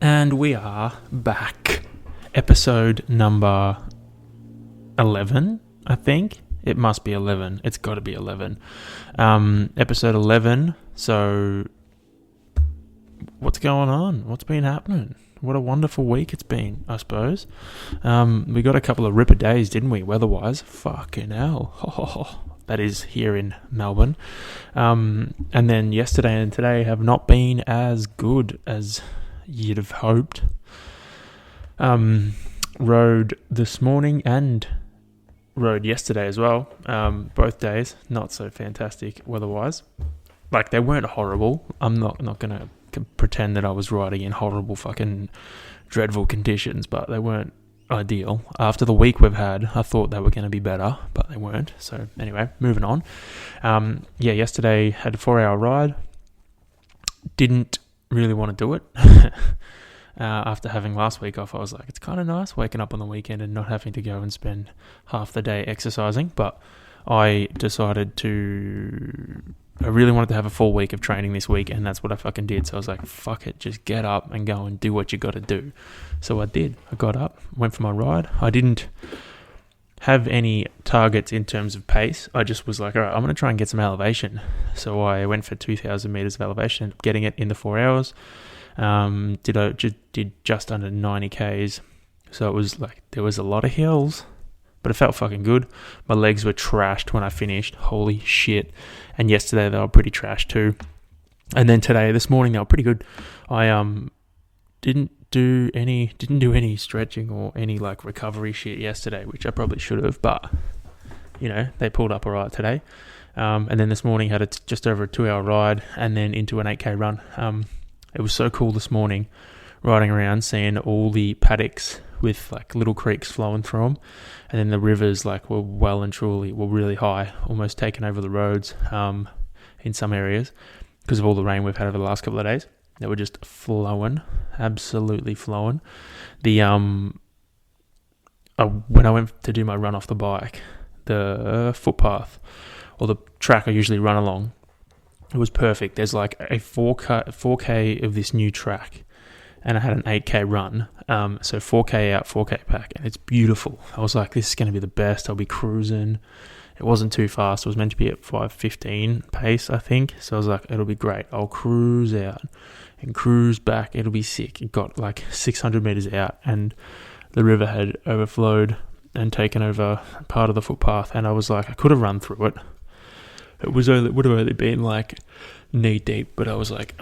And we are back. Episode number 11, I think. It must be 11. It's got to be 11. Episode 11. So, what's going on? What's been happening? What a wonderful week it's been, I suppose. We got a couple of ripper days, didn't we, weather-wise? Fucking hell. That is here in Melbourne. And then yesterday and today have not been as good as you'd have hoped. Rode this morning and rode yesterday as well. Both days, not so fantastic weather-wise. Like, they weren't horrible. I'm not going to pretend that I was riding in horrible fucking dreadful conditions, but they weren't ideal. After the week we've had, I thought they were going to be better, but they weren't. So anyway, moving on. Yesterday had a 4-hour ride. Didn't really want to do it. After having last week off, I was like, it's kind of nice waking up on the weekend and not having to go and spend half the day exercising. But I decided I really wanted to have a full week of training this week, and that's what I fucking did. So I was like, fuck it, just get up and go and do what you got to do. So I did. I got up, went for my ride. I didn't have any targets in terms of pace. I just was like, all right, I'm going to try and get some elevation. So I went for 2,000 meters of elevation, getting it in the 4 hours. Did just under 90 Ks. So it was like, there was a lot of hills, but it felt fucking good. My legs were trashed when I finished. Holy shit. And yesterday they were pretty trashed too. And then this morning they were pretty good. I didn't do any stretching or any like recovery shit yesterday, which I probably should have, but you know, they pulled up alright today. And then this morning had just over a 2-hour ride and then into an 8K run. It was so cool this morning riding around, seeing all the paddocks with like little creeks flowing through them, and then the rivers like were really high, almost taking over the roads in some areas because of all the rain we've had over the last couple of days. They were just flowing, absolutely flowing. When I went to do my run off the bike, the footpath or the track I usually run along, it was perfect. There's like a 4K of this new track, and I had an 8K run. So 4K out, 4K back, and it's beautiful. I was like, this is going to be the best. I'll be cruising. It wasn't too fast. It was meant to be at 5:15 pace, I think. So I was like, it'll be great. I'll cruise out and cruise back. It'll be sick. It got like 600 meters out, and the river had overflowed and taken over part of the footpath. And I was like, I could have run through it. It would have only been like knee deep, but I was like,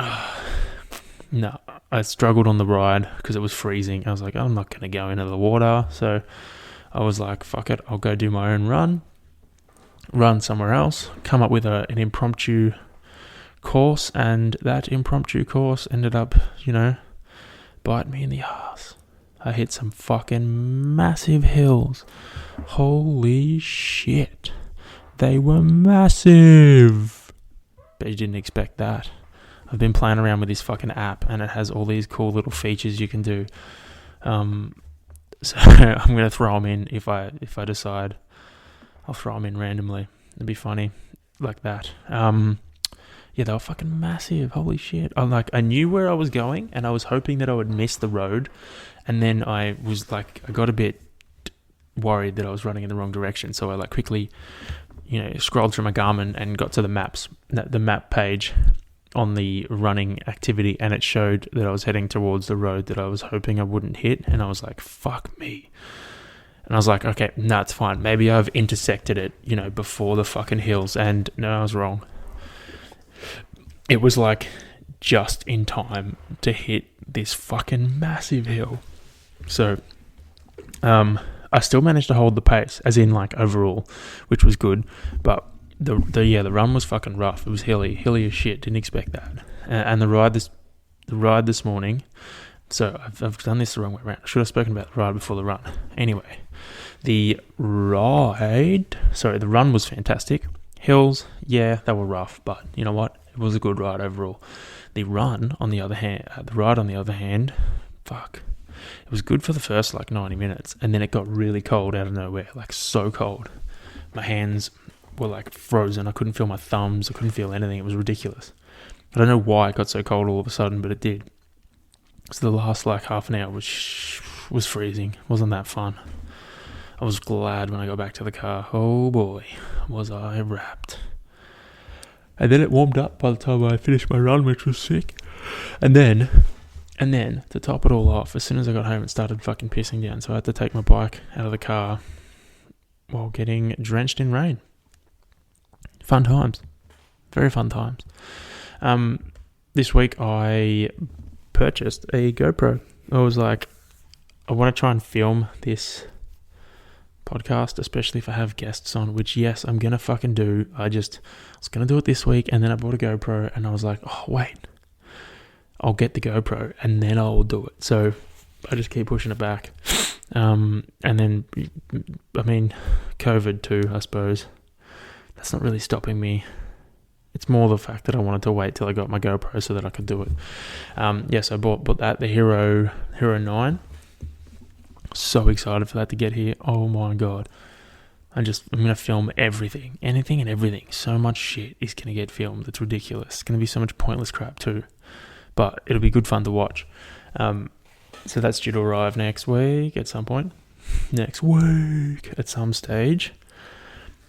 no. I struggled on the ride because it was freezing. I was like, I'm not going to go into the water. So I was like, fuck it. I'll go do my own run somewhere else, come up with an impromptu course. And that impromptu course ended up, biting me in the ass. I hit some fucking massive hills. Holy shit. They were massive. Bet you didn't expect that. I've been playing around with this fucking app, and it has all these cool little features you can do. So I'm going to throw them in if I decide. I'll throw them in randomly. It'd be funny like that. Yeah, they were fucking massive. Holy shit. I knew where I was going, and I was hoping that I would miss the road. And then I got a bit worried that I was running in the wrong direction. So I quickly, scrolled through my Garmin and got to the map page on the running activity, and it showed that I was heading towards the road that I was hoping I wouldn't hit, and I was like, fuck me. And I was like, okay, no, it's fine. Maybe I've intersected it, before the fucking hills, and no, I was wrong. It was like just in time to hit this fucking massive hill. So, I still managed to hold the pace, as in overall, which was good, but the run was fucking rough. It was hilly as shit. Didn't expect that. And the ride this morning. So I've done this the wrong way around. I should have spoken about the ride before the run. Anyway, the run was fantastic. Hills, yeah, they were rough, but you know what? It was a good ride overall. The ride on the other hand, fuck. It was good for the first 90 minutes, and then it got really cold out of nowhere, so cold. My hands were frozen. I couldn't feel my thumbs. I couldn't feel anything. It was ridiculous. I don't know why it got so cold all of a sudden, but it did. So the last like half an hour was freezing. Wasn't that fun. I was glad when I got back to the car. Oh boy, was I wrapped. And then it warmed up by the time I finished my run, which was sick. And then to top it all off, as soon as I got home, it started fucking pissing down. So I had to take my bike out of the car while getting drenched in rain. Fun times. Very fun times. This week I purchased a GoPro. I was like, I want to try and film this podcast, especially if I have guests on, which yes, I'm going to fucking do. I was going to do it this week, and then I bought a GoPro, and I was like, oh wait, I'll get the GoPro, and then I'll do it. So I just keep pushing it back. And then, I mean, COVID too, I suppose. That's not really stopping me. It's more the fact that I wanted to wait till I got my GoPro so that I could do it. So I bought that, the Hero 9. So excited for that to get here. Oh my god. I'm going to film everything. Anything and everything. So much shit is going to get filmed. It's ridiculous. It's going to be so much pointless crap too. But it'll be good fun to watch. So that's due to arrive next week at some point. Next week at some stage.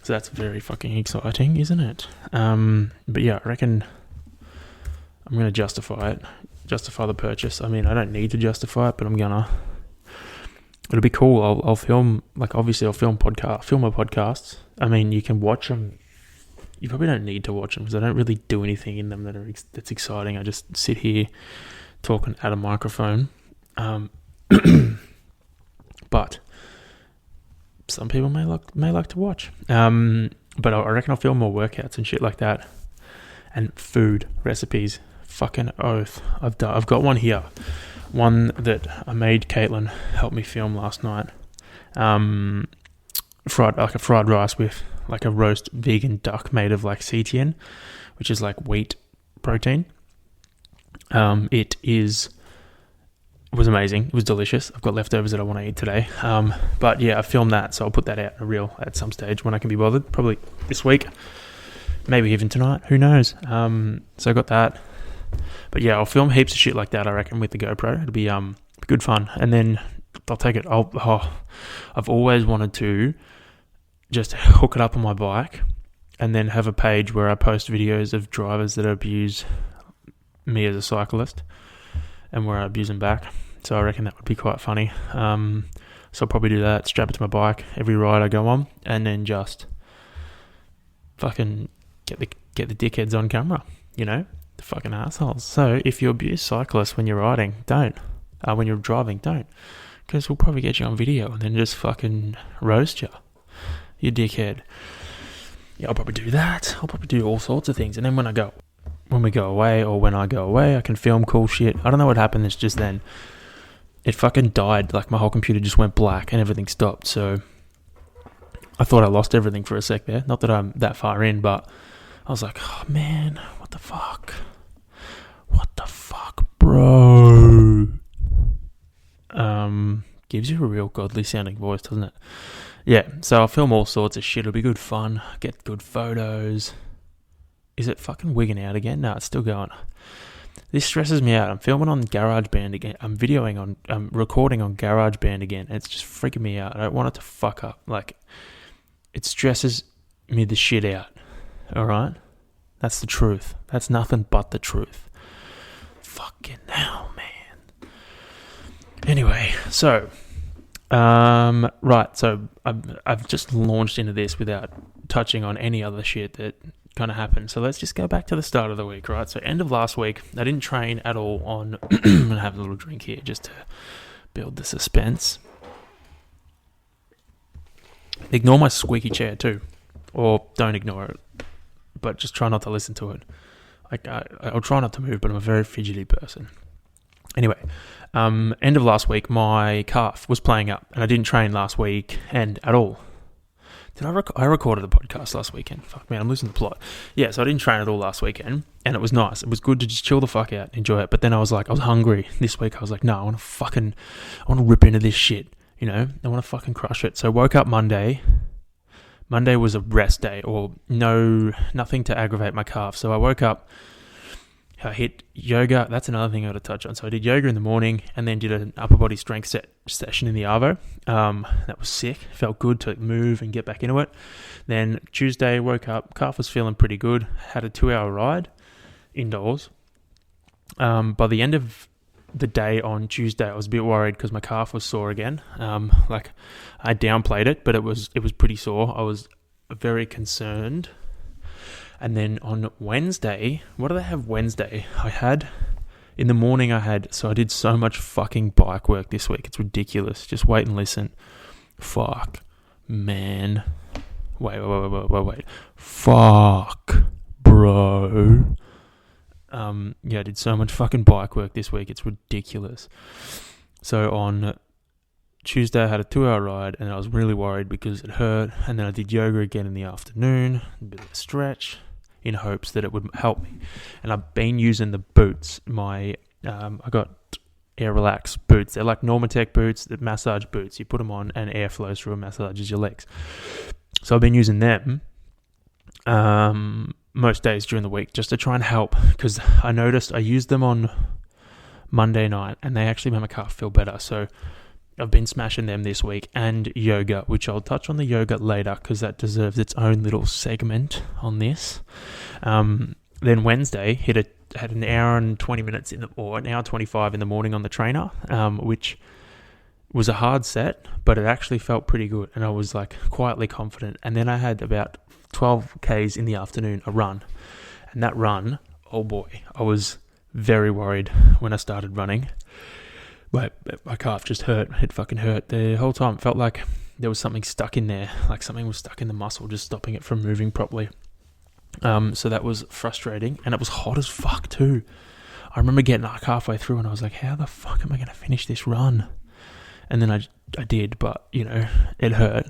So that's very fucking exciting, isn't it? But yeah, I reckon I'm going to justify the purchase. I mean, I don't need to justify it, but I'm going to. It'll be cool. I'll film, like, obviously I'll film my podcasts. I mean, you can watch them. You probably don't need to watch them because I don't really do anything in them that's exciting. I just sit here talking at a microphone. But some people may like to watch. But I reckon I'll film more workouts and shit like that, and food recipes. Fucking oath, I've got one here. One that I made Caitlin help me film last night. Fried rice with like a roast vegan duck made of like CTN, which is like wheat protein. It was amazing. It was delicious. I've got leftovers that I want to eat today. But yeah, I filmed that, so I'll put that out in a reel at some stage when I can be bothered. Probably this week, maybe even tonight. Who knows? So I got that. But yeah, I'll film heaps of shit like that, I reckon, with the GoPro. It'll be good fun. And then I'll take it. I've always wanted to just hook it up on my bike and then have a page where I post videos of drivers that abuse me as a cyclist and where I abuse them back. So I reckon that would be quite funny. So I'll probably do that, strap it to my bike every ride I go on, and then just fucking get the dickheads on camera, you know? The fucking assholes. So if you abuse cyclists when you're riding, don't. When you're driving, don't. Because we'll probably get you on video and then just fucking roast you dickhead. Yeah, I'll probably do that. I'll probably do all sorts of things. And then when I go away, I can film cool shit. I don't know what happened. It's just then it fucking died. Like my whole computer just went black and everything stopped. So I thought I lost everything for a sec there. Not that I'm that far in, but I was like, oh man, what the fuck? What the fuck, bro? Gives you a real godly sounding voice, doesn't it? Yeah, so I'll film all sorts of shit. It'll be good fun. Get good photos. Is it fucking wigging out again? No, it's still going. This stresses me out. I'm filming on GarageBand again. I'm recording on GarageBand again. And it's just freaking me out. I don't want it to fuck up. Like, it stresses me the shit out. Alright? That's the truth. That's nothing but the truth. Fucking hell, man. Anyway, so right, so I've just launched into this without touching on any other shit that kind of happened. So let's just go back to the start of the week, right? So end of last week, I didn't train at all on... I'm going to have a little drink here just to build the suspense. Ignore my squeaky chair too. Or don't ignore it. But just try not to listen to it. I'll try not to move, but I'm a very fidgety person. Anyway, end of last week, my calf was playing up, and I didn't train last week and at all. Did I recorded the podcast last weekend? Fuck, man, I'm losing the plot. Yeah, so I didn't train at all last weekend, and it was nice. It was good to just chill the fuck out, enjoy it. But then I was hungry this week. I was like, no, I want to rip into this shit, you know? I want to fucking crush it. So I woke up Monday. Monday was a rest day, or nothing to aggravate my calf. So I woke up, I hit yoga. That's another thing I got to touch on. So I did yoga in the morning and then did an upper body strength session in the Arvo. That was sick. Felt good to move and get back into it. Then Tuesday, woke up. Calf was feeling pretty good. Had a 2-hour ride indoors. By the end of the day on Tuesday, I was a bit worried because my calf was sore again. I downplayed it, but it was pretty sore. I was very concerned. And then on Wednesday, what did I have Wednesday? In the morning I did so much fucking bike work this week. It's ridiculous. Just wait and listen. Fuck, man. Wait. Fuck, bro. I did so much fucking bike work this week. It's ridiculous. So on Tuesday I had a 2-hour ride and I was really worried because it hurt. And then I did yoga again in the afternoon, a bit of a stretch, in hopes that it would help me. And I've been using the boots. I got Air Relax boots. They're like Normatec boots, the massage boots. You put them on and air flows through and massages your legs. So I've been using them most days during the week just to try and help, because I noticed I used them on Monday night and they actually made my calf feel better. So I've been smashing them this week, and yoga, which I'll touch on the yoga later because that deserves its own little segment on this. Then Wednesday had an hour and 20 minutes or an hour 25 in the morning on the trainer, which was a hard set, but it actually felt pretty good, and I was like quietly confident. And then I had about 12 Ks in the afternoon, a run, and that run, oh boy, I was very worried when I started running. But my calf just hurt. It fucking hurt the whole time. It felt like there was something stuck in there, like something was stuck in the muscle, just stopping it from moving properly. So that was frustrating, and it was hot as fuck too. I remember getting like halfway through, and I was like, "How the fuck am I going to finish this run?" And then I did, but it hurt.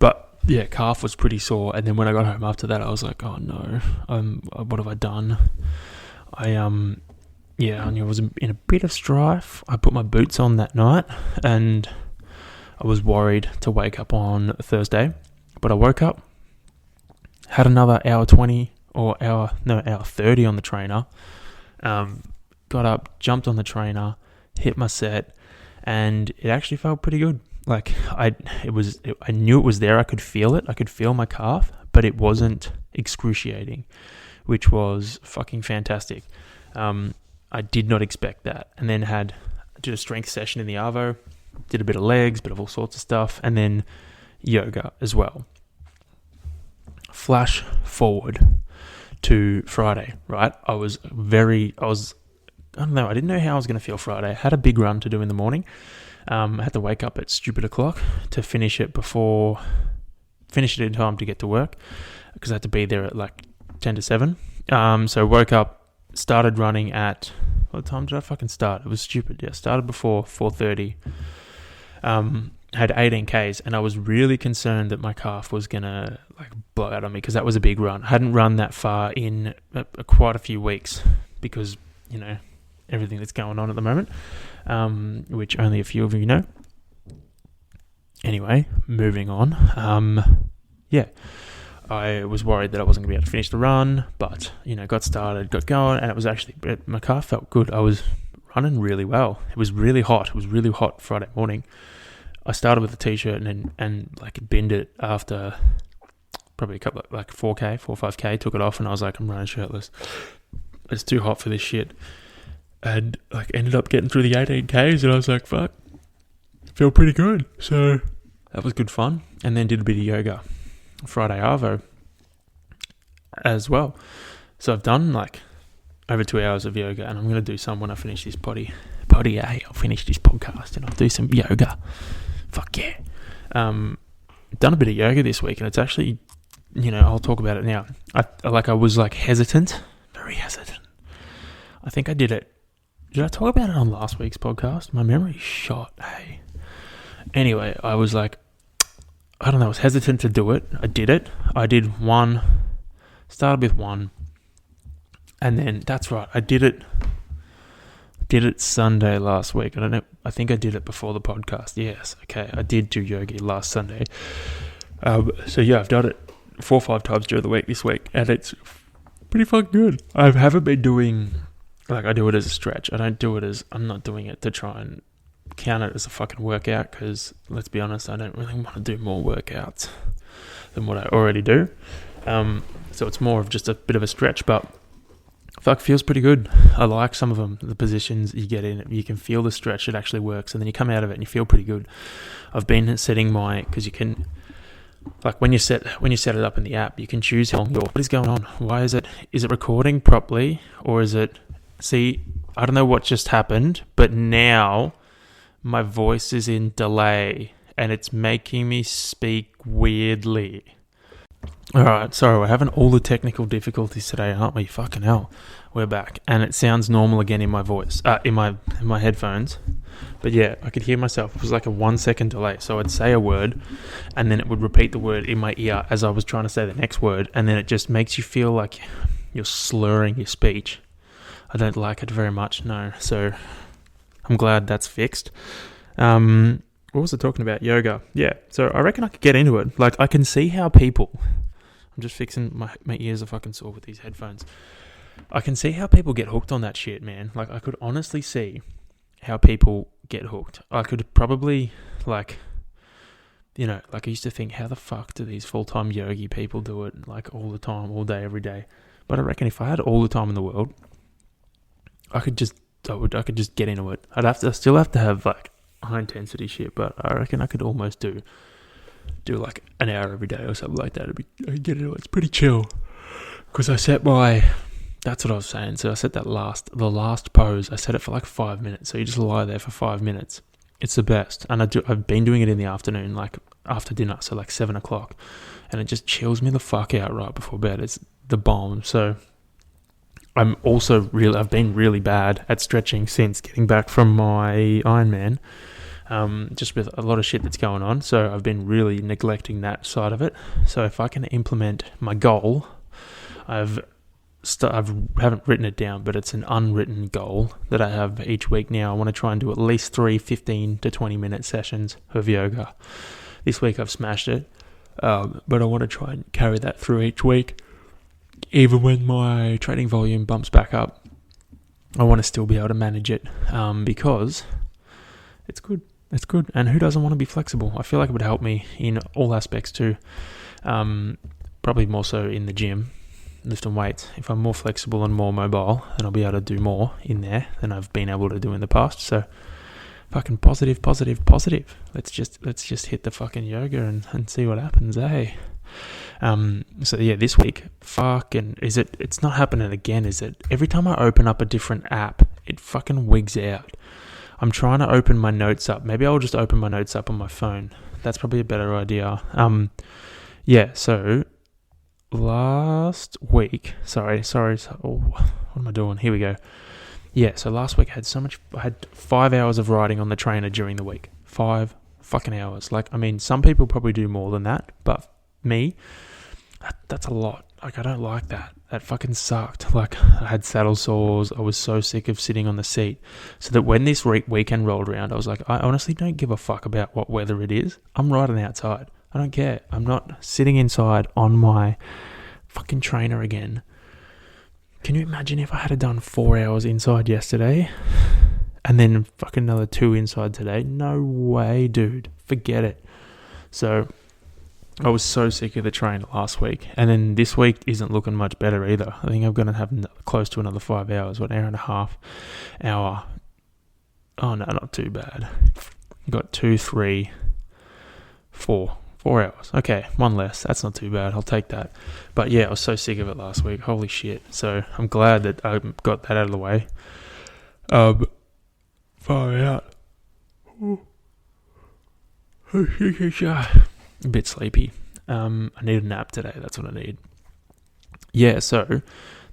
But yeah, calf was pretty sore. And then when I got home after that, I was like, "Oh no, what have I done?" I was in a bit of strife. I put my boots on that night and I was worried to wake up on Thursday. But I woke up, had another hour 30 on the trainer. Got up, jumped on the trainer, hit my set, and it actually felt pretty good. Like I knew it was there. I could feel it. I could feel my calf, but it wasn't excruciating, which was fucking fantastic. I did not expect that. And then did a strength session in the Arvo, did a bit of legs, bit of all sorts of stuff, and then yoga as well. Flash forward to Friday, right? I didn't know how I was going to feel Friday. I had a big run to do in the morning. I had to wake up at stupid o'clock to finish it in time to get to work, because I had to be there at like 10 to 7. So woke up, started running at, what time did I fucking start? It was stupid. Yeah, started before 4:30. Had 18 Ks, and I was really concerned that my calf was going to like blow out on me, because that was a big run. I hadn't run that far in quite a few weeks because, everything that's going on at the moment, which only a few of you know. Anyway, moving on. I was worried that I wasn't going to be able to finish the run, but, got started, got going, and it was actually, my calf felt good. I was running really well. It was really hot. It was really hot Friday morning. I started with a t-shirt and like binned it after probably a couple of, like 4 or 5K, took it off, and I was like, I'm running shirtless. It's too hot for this shit. And like ended up getting through the 18 Ks, and I was like, fuck, feel pretty good. So that was good fun. And then did a bit of yoga Friday Arvo as well. So I've done like over 2 hours of yoga, and I'm going to do some when I finish this I'll finish this podcast and I'll do some yoga. Fuck yeah. Done a bit of yoga this week, and it's actually, I'll talk about it now. I was like hesitant, very hesitant. I think I did it. Did I talk about it on last week's podcast? My memory's shot, hey. Anyway, I was like, I don't know, I was hesitant to do it. I did it. I did one, started with one, and then, that's right, I did it Sunday last week. I don't know, I think I did it before the podcast. Yes, okay, I did do yoga last Sunday. So yeah, I've done it 4 or 5 times during the week this week, and it's pretty fucking good. I haven't been doing, like, I do it as a stretch. I'm not doing it to try and count it as a fucking workout, because let's be honest, I don't really want to do more workouts than what I already do. So it's more of just a bit of a stretch, but fuck, feels pretty good. I like some of them, the positions you get in. You can feel the stretch, it actually works, and then you come out of it and you feel pretty good. I've been setting because you can, like, when you set it up in the app, you can choose what is going on. Why is it recording properly, or is it, see, I don't know what just happened, but now my voice is in delay and it's making me speak weirdly. Alright, sorry, we're having all the technical difficulties today, aren't we? Fucking hell. We're back. And it sounds normal again in my voice, in my headphones. But yeah, I could hear myself. It was like a 1 second delay. So I'd say a word, and then it would repeat the word in my ear as I was trying to say the next word. And then it just makes you feel like you're slurring your speech. I don't like it very much, no. So I'm glad that's fixed. What was I talking about? Yoga. Yeah. So I reckon I could get into it. Like, I can see how people... I'm just fixing... My ears are fucking sore with these headphones. I can see how people get hooked on that shit, man. Like, I could honestly see how people get hooked. I could probably, like... You know, like, I used to think, how the fuck do these full-time yogi people do it, like, all the time, all day, every day? But I reckon if I had all the time in the world, I could just get into it. I'd still have to have, like, high intensity shit, but I reckon I could almost do like an hour every day or something like that. I'd get into it. It's pretty chill, because that's what I was saying. So I set the last pose, I set it for like 5 minutes. So you just lie there for 5 minutes. It's the best. And I've been doing it in the afternoon, like after dinner, so like 7 o'clock, and it just chills me the fuck out right before bed. It's the bomb. So I've been really bad at stretching since getting back from my Ironman. Just with a lot of shit that's going on, so I've been really neglecting that side of it. So if I can implement my goal, I haven't written it down, but it's an unwritten goal that I have each week now. I want to try and do at least 3 15 to 20 minute sessions of yoga. This week I've smashed it, but I want to try and carry that through each week. Even when my training volume bumps back up, I want to still be able to manage it, because it's good. It's good. And who doesn't want to be flexible? I feel like it would help me in all aspects too. Probably more so in the gym, lifting weights. If I'm more flexible and more mobile, then I'll be able to do more in there than I've been able to do in the past. So fucking positive. Let's just hit the fucking yoga and see what happens, eh? So yeah, this week, it's not happening again, is it? Every time I open up a different app, it fucking wigs out. I'm trying to open my notes up. Maybe I'll just open my notes up on my phone. That's probably a better idea. Yeah, so last week, sorry. What am I doing? Here we go. Yeah, so last week I had 5 hours of riding on the trainer during the week. 5 fucking hours. Like, I mean, some people probably do more than that, but me, that's a lot. Like, I don't like that. That fucking sucked. Like, I had saddle sores. I was so sick of sitting on the seat. So that when this weekend rolled around, I was like, I honestly don't give a fuck about what weather it is. I'm riding outside. I don't care. I'm not sitting inside on my fucking trainer again. Can you imagine if I had done 4 hours inside yesterday and then fucking another 2 inside today? No way, dude. Forget it. So I was so sick of the train last week, and then this week isn't looking much better either. I think I'm going to have close to another 5 hours, an hour and a half. Oh no, not too bad. Got 2, 3, 4 hours. Okay, 1 less. That's not too bad. I'll take that. But yeah, I was so sick of it last week. Holy shit. So I'm glad that I got that out of the way. Far out. A bit sleepy. I need a nap today. That's what I need. Yeah, so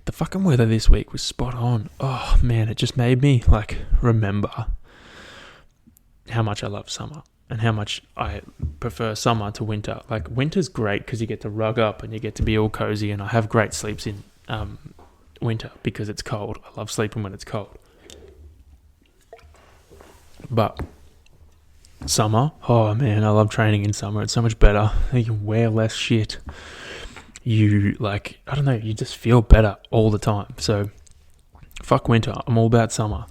the fucking weather this week was spot on. Oh man, it just made me like remember how much I love summer and how much I prefer summer to winter. Like, winter's great because you get to rug up and you get to be all cozy, and I have great sleeps in winter because it's cold. I love sleeping when it's cold. But summer, oh man, I love training in summer. It's so much better. You can wear less shit. you like, I don't know, you just feel better all the time. So fuck winter, I'm all about summer.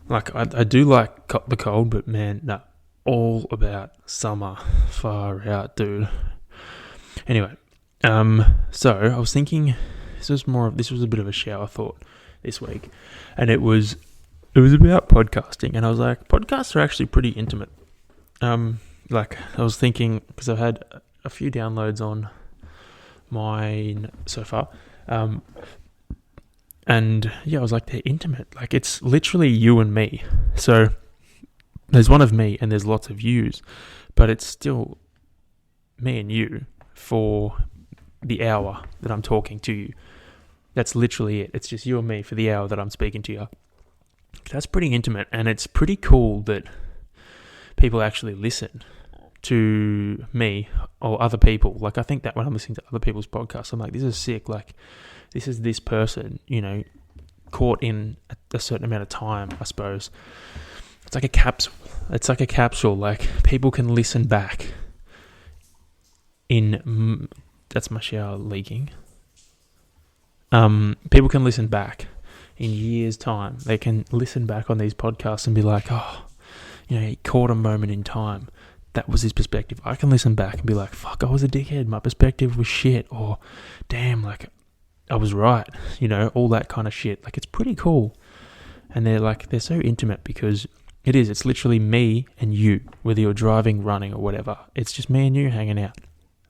Like I do like the cold, but man, no, all about summer. Far out, dude. Anyway, so I was thinking this was a bit of a shower thought this week, and it was about podcasting, and I was like, podcasts are actually pretty intimate. Like I was thinking, because I've had a few downloads on mine so far, and yeah, I was like, they're intimate. Like it's literally you and me. So there's one of me and there's lots of yous, but it's still me and you for the hour that I'm talking to you. That's literally it. It's just you and me for the hour that I'm speaking to you. That's pretty intimate, and it's pretty cool that people actually listen to me or other people. Like I think that when I'm listening to other people's podcasts, I'm like, this is sick. Like this is this person, caught in a certain amount of time, I suppose. It's like a capsule. Like people can listen back that's my shower leaking. People can listen back in years' time. They can listen back on these podcasts and be like, oh, he caught a moment in time. That was his perspective. I can listen back and be like, fuck, I was a dickhead. My perspective was shit. Or, damn, like, I was right. All that kind of shit. Like, it's pretty cool. And they're so intimate because it's literally me and you, whether you're driving, running, or whatever. It's just me and you hanging out.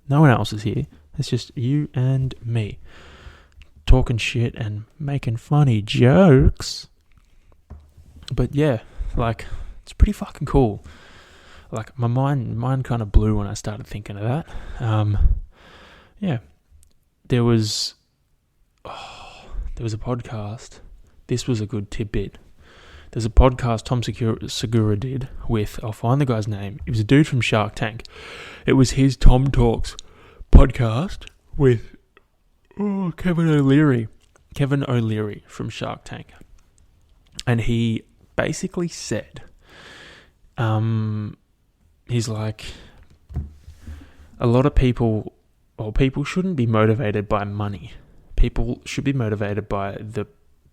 No one else is here. It's just you and me. Talking shit and making funny jokes. But yeah, like, it's pretty fucking cool. Like, my mind kind of blew when I started thinking of that. Yeah. There was a podcast. This was a good tidbit. There's a podcast Tom Segura did with, I'll find the guy's name. It was a dude from Shark Tank. It was his Tom Talks podcast with Kevin O'Leary from Shark Tank. And he basically said, he's like, a lot of people shouldn't be motivated by money. People should be motivated by the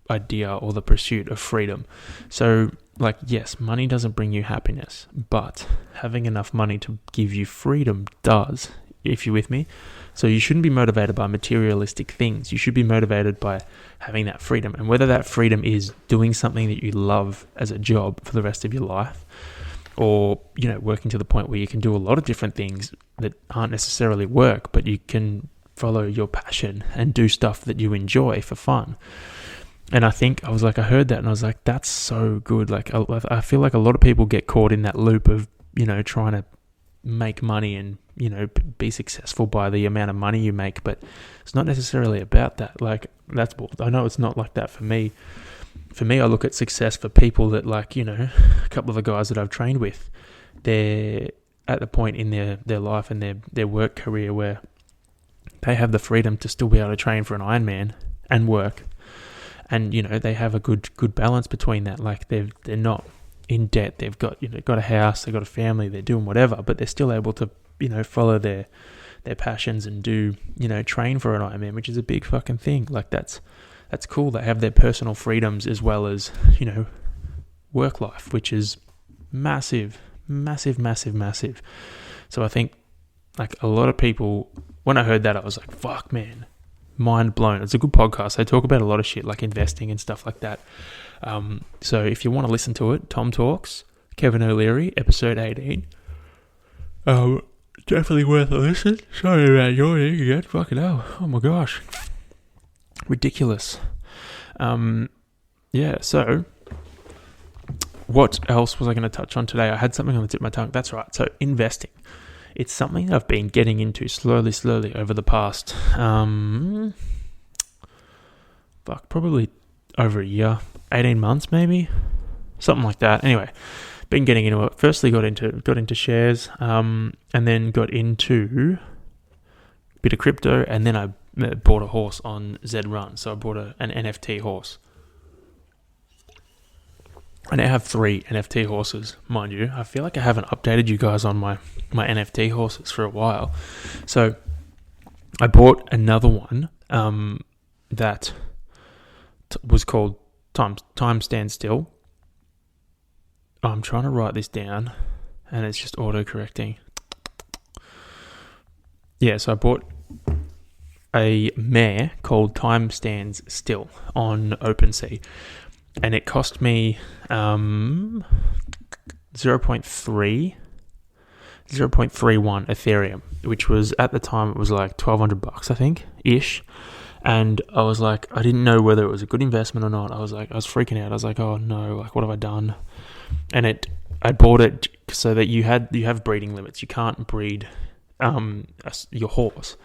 idea or the pursuit of freedom. So, like, yes, money doesn't bring you happiness, but having enough money to give you freedom does, if you're with me. So you shouldn't be motivated by materialistic things. You should be motivated by having that freedom. And whether that freedom is doing something that you love as a job for the rest of your life, or, working to the point where you can do a lot of different things that aren't necessarily work, but you can follow your passion and do stuff that you enjoy for fun. And I heard that and I was like, that's so good. Like, I feel like a lot of people get caught in that loop of, trying to make money and, be successful by the amount of money you make, but it's not necessarily about that. Like, I know it's not like that for me. For me, I look at success for people that, like, a couple of the guys that I've trained with, they're at the point in their life and their work career where they have the freedom to still be able to train for an Ironman and work. And, they have a good balance between that. Like, they're not in debt. They've got, got a house, they've got a family, they're doing whatever, but they're still able to, follow their passions and do, train for an Ironman, which is a big fucking thing. Like, that's cool. They have their personal freedoms as well as, work life, which is massive, massive, massive, massive. So I think, like, a lot of people, when I heard that, I was like, fuck, man, mind blown. It's a good podcast. They talk about a lot of shit, like investing and stuff like that. So if you want to listen to it, Tom Talks, Kevin O'Leary, episode 18. Definitely worth a listen. Sorry about yawning again. Fucking hell. Oh my gosh. Ridiculous. Yeah, so what else was I going to touch on today? I had something on the tip of my tongue. That's right. So investing. It's something I've been getting into slowly over the past, probably over a year, 18 months maybe, something like that. Anyway, been getting into it. Firstly, got into shares, and then got into a bit of crypto, and then I bought a horse on ZRun. So I bought an NFT horse. I now have 3 NFT horses, mind you. I feel like I haven't updated you guys on my NFT horses for a while. So I bought another one that was called Time Stand Still. I'm trying to write this down, and it's just auto-correcting. Yeah, so I bought a mare called Time Stands Still on OpenSea, and it cost me 0.31 Ethereum, which was, at the time, it was like $1,200, I think, ish. And I was like, I didn't know whether it was a good investment or not. I was freaking out. I was like, oh no, like, what have I done? And I bought it so that you have breeding limits. You can't breed your horse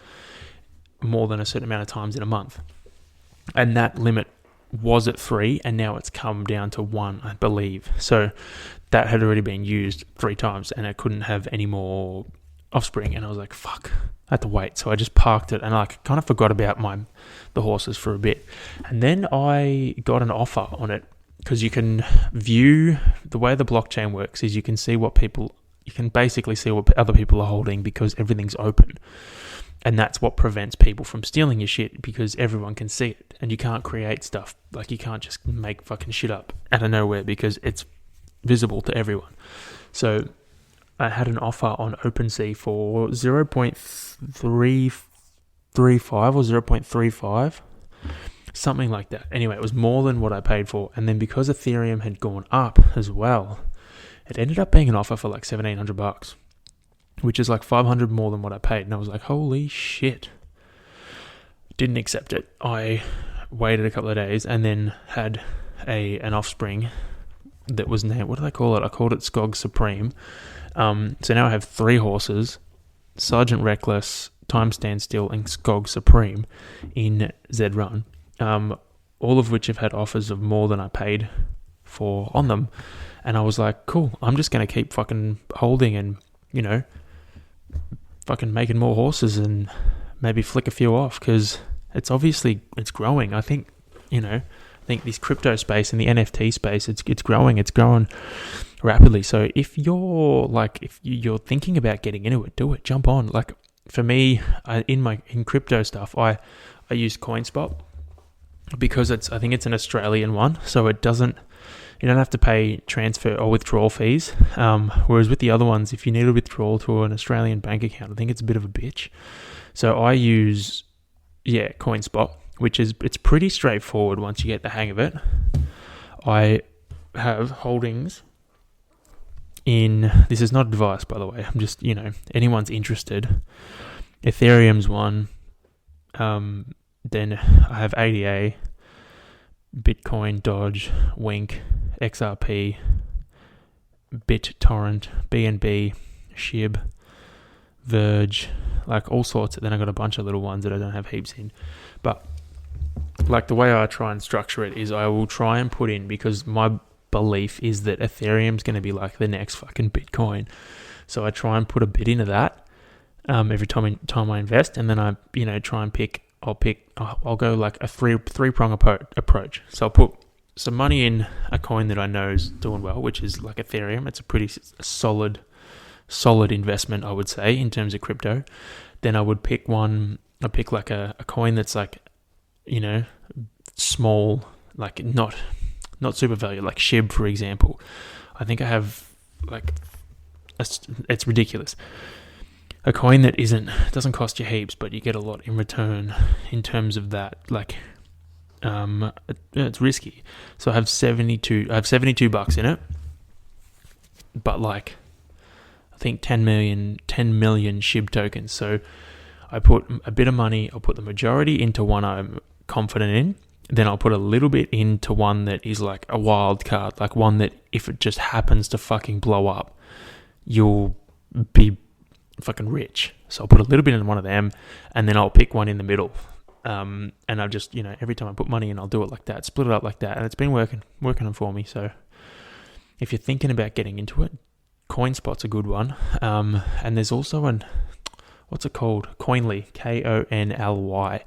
more than a certain amount of times in a month. And that limit was at 3, and now it's come down to 1, I believe. So that had already been used 3 times, and I couldn't have any more offspring. And I was like, fuck, I had to wait. So I just parked it, and I kind of forgot about the horses for a bit. And then I got an offer on it, because you can view, the way the blockchain works is you can basically see what other people are holding, because everything's open. And that's what prevents people from stealing your shit, because everyone can see it. And you can't create stuff. Like, you can't just make fucking shit up out of nowhere, because it's visible to everyone. So I had an offer on OpenSea for 0.335 or 0.35, something like that. Anyway, it was more than what I paid for. And then because Ethereum had gone up as well, it ended up being an offer for like $1,700, which is like $500 more than what I paid. And I was like, holy shit. Didn't accept it. I waited a couple of days and then had an offspring that was named, what did I call it? I called it Skog Supreme. So now I have 3 horses, Sergeant Reckless, Time Stand Still, and Skog Supreme in Z-Run, all of which have had offers of more than I paid for on them. And I was like, cool, I'm just going to keep fucking holding and, fucking making more horses and maybe flick a few off, because it's growing. I think this crypto space and the NFT space, it's growing rapidly. So if you're thinking about getting into it, do it, jump on. Like, for me, in crypto stuff, I use CoinSpot, because I think it's an Australian one, so you don't have to pay transfer or withdrawal fees. Whereas with the other ones, if you need a withdrawal to an Australian bank account, I think it's a bit of a bitch. So I use, CoinSpot, it's pretty straightforward once you get the hang of it. I have holdings in, this is not advice, by the way, I'm just, anyone's interested. Ethereum's one. Then I have ADA, Bitcoin, Dodge, Wink, XRP, BitTorrent, BNB, SHIB, Verge, like all sorts. Then I got a bunch of little ones that I don't have heaps in. But like, the way I try and structure it is I will try and put in, because my belief is that Ethereum's going to be like the next fucking Bitcoin. So I try and put a bit into that every time I invest, and then I try and I'll go like a three-prong approach. So I'll put some money in a coin that I know is doing well, which is like Ethereum. It's a pretty solid investment, I would say, in terms of crypto. Then I would pick like a coin that's like, small, like not super value, like SHIB, for example. I think I have it's ridiculous. A coin that doesn't cost you heaps, but you get a lot in return in terms of that. Like, it's risky. So I have $72 in it, but like, I think 10 million SHIB tokens. So I put a bit of money. I'll put the majority into one I'm confident in. Then I'll put a little bit into one that is like a wild card, like one that if it just happens to fucking blow up, you'll be fucking rich. So I'll put a little bit in one of them, and then I'll pick one in the middle. And I'll just, every time I put money in, I'll do it like that, split it up like that. And it's been working on for me. So if you're thinking about getting into it, CoinSpot's a good one. And there's also what's it called? Coinly, Konly.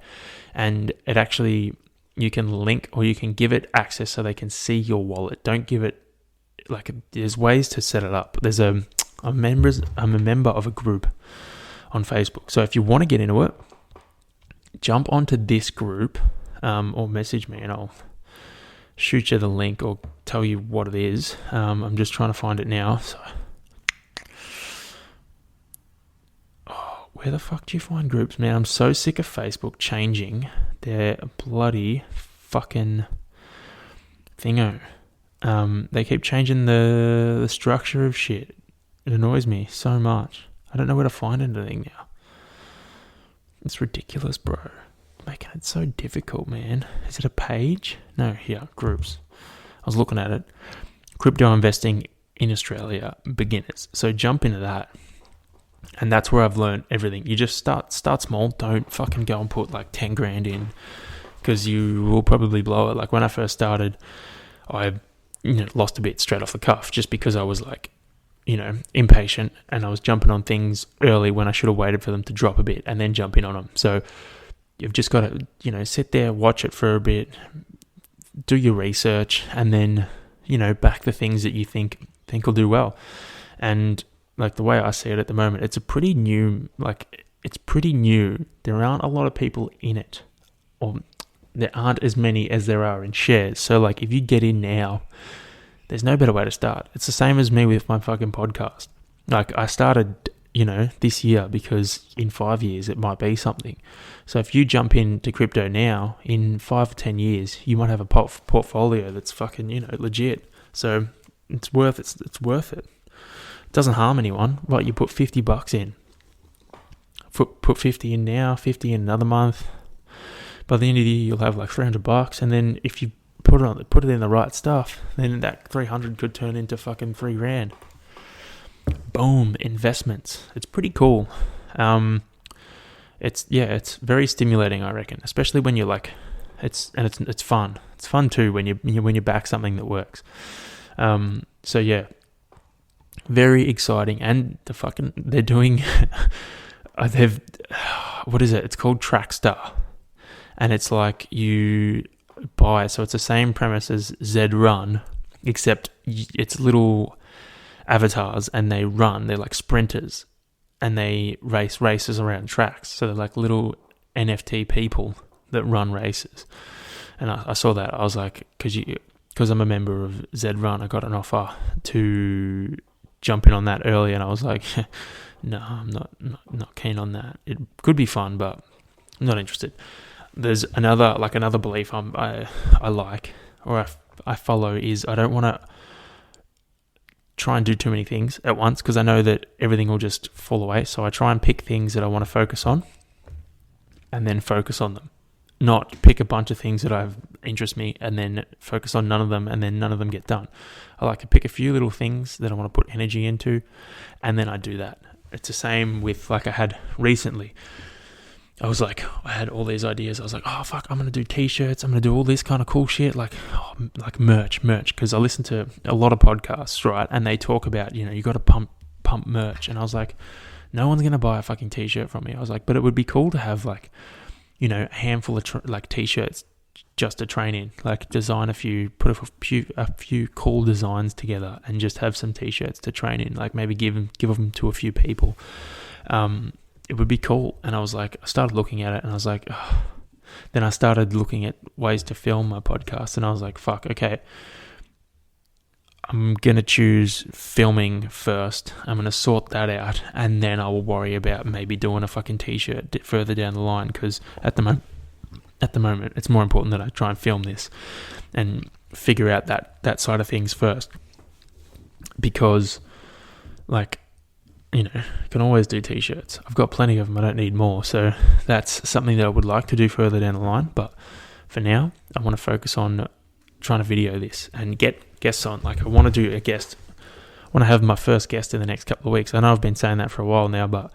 And it actually, you can link, or you can give it access so they can see your wallet. Don't give it, there's ways to set it up. I'm a member of a group on Facebook. So if you want to get into it, jump onto this group, or message me and I'll shoot you the link or tell you what it is. I'm just trying to find it now. So, where the fuck do you find groups, man? I'm so sick of Facebook changing their bloody fucking thingo. They keep changing the structure of shit. It annoys me so much. I don't know where to find anything now. It's ridiculous, bro. Making it so difficult, man. Is it a page? No, here, groups. I was looking at it. Crypto investing in Australia, beginners. So jump into that. And that's where I've learned everything. You just start small. Don't fucking go and put like 10 grand in, because you will probably blow it. Like when I first started, I lost a bit straight off the cuff just because I was like, impatient, and I was jumping on things early when I should have waited for them to drop a bit and then jump in on them. So you've just got to, sit there, watch it for a bit, do your research, and then, back the things that you think will do well. And like the way I see it at the moment, it's pretty new. There aren't a lot of people in it, or there aren't as many as there are in shares. So like if you get in now, there's no better way to start. It's the same as me with my fucking podcast. Like I started, this year because in 5 years it might be something. So if you jump into crypto now, in 5 or 10 years, you might have a portfolio that's fucking, legit. So it's worth it. It's worth it. It doesn't harm anyone. Like you put $50 in. Put 50 in now, 50 in another month. By the end of the year, you'll have like $300, and then if you put it in the right stuff, then that 300 could turn into fucking $3,000. Boom, investments. It's pretty cool. It's very stimulating, I reckon, especially when you're like, it's fun. It's fun too when you back something that works. So yeah, very exciting, and they're doing. What is it? It's called Trackstar. And it's like you buy, so it's the same premise as Zed Run, except it's little avatars and they're like sprinters, and they races around tracks. So they're like little NFT people that run races. And I saw that. I was like, because I'm a member of Zed Run, I got an offer to jump in on that early, and I was like, no, I'm not keen on that. It could be fun, but I'm not interested. There's another belief I like, or I follow, is I don't want to try and do too many things at once, because I know that everything will just fall away. So I try and pick things that I want to focus on and then focus on them. Not pick a bunch of things that interest me and then focus on none of them and then none of them get done. I like to pick a few little things that I want to put energy into, and then I do that. It's the same with like I had recently. I had all these ideas. I was like, oh, fuck, I'm going to do t-shirts. I'm going to do all this kind of cool shit, like merch. Because I listen to a lot of podcasts, right? And they talk about, you got to pump merch. And I was like, no one's going to buy a fucking t-shirt from me. I was like, but it would be cool to have like, a handful of t-shirts just to train in. Like design put a few cool designs together and just have some t-shirts to train in. Like maybe give them to a few people. It would be cool. And I was like, I started looking at it and I was like, oh. Then I started looking at ways to film my podcast, and I was like, fuck, okay, I'm going to choose filming first. I'm going to sort that out, and then I will worry about maybe doing a fucking t-shirt further down the line, because at the moment, it's more important that I try and film this and figure out that side of things first, because like, you can always do t-shirts. I've got plenty of them. I don't need more. So that's something that I would like to do further down the line. But for now, I want to focus on trying to video this and get guests on. Like I want to do a guest. I want to have my first guest in the next couple of weeks. I know I've been saying that for a while now, but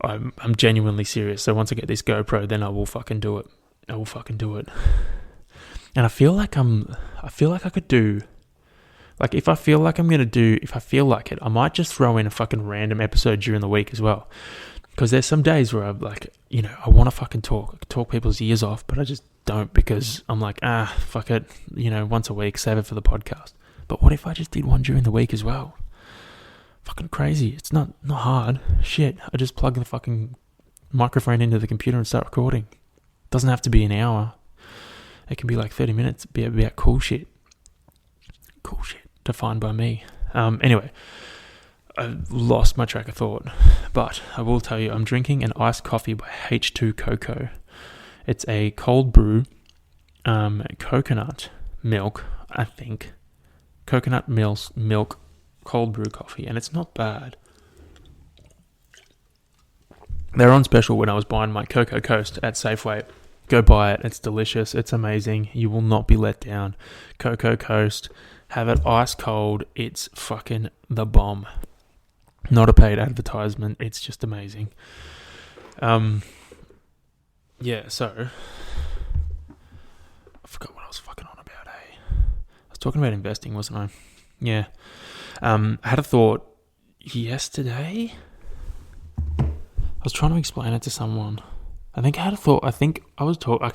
I'm genuinely serious. So once I get this GoPro, then I will fucking do it. And I feel like I could do. Like, if I feel like it, I might just throw in a fucking random episode during the week as well. Because there's some days where I'm like, I want to fucking talk people's ears off, but I just don't, because I'm like, fuck it, once a week, save it for the podcast. But what if I just did one during the week as well? Fucking crazy. It's not hard. Shit, I just plug the fucking microphone into the computer and start recording. Doesn't have to be an hour. It can be like 30 minutes. Be about cool shit. Cool shit defined by me. Anyway, I lost my track of thought, but I will tell you, I'm drinking an iced coffee by H2 Cocoa. It's a cold brew, coconut milk, I think. Coconut milk cold brew coffee, and it's not bad. They're on special when I was buying my Cocoa Coast at Safeway. Go buy it. It's delicious. It's amazing. You will not be let down. Cocoa Coast. Have it ice cold. It's fucking the bomb. Not a paid advertisement. It's just amazing. Yeah, so I forgot what I was fucking on about, I was talking about investing, wasn't I? Yeah. I had a thought yesterday. I was trying to explain it to someone. I can't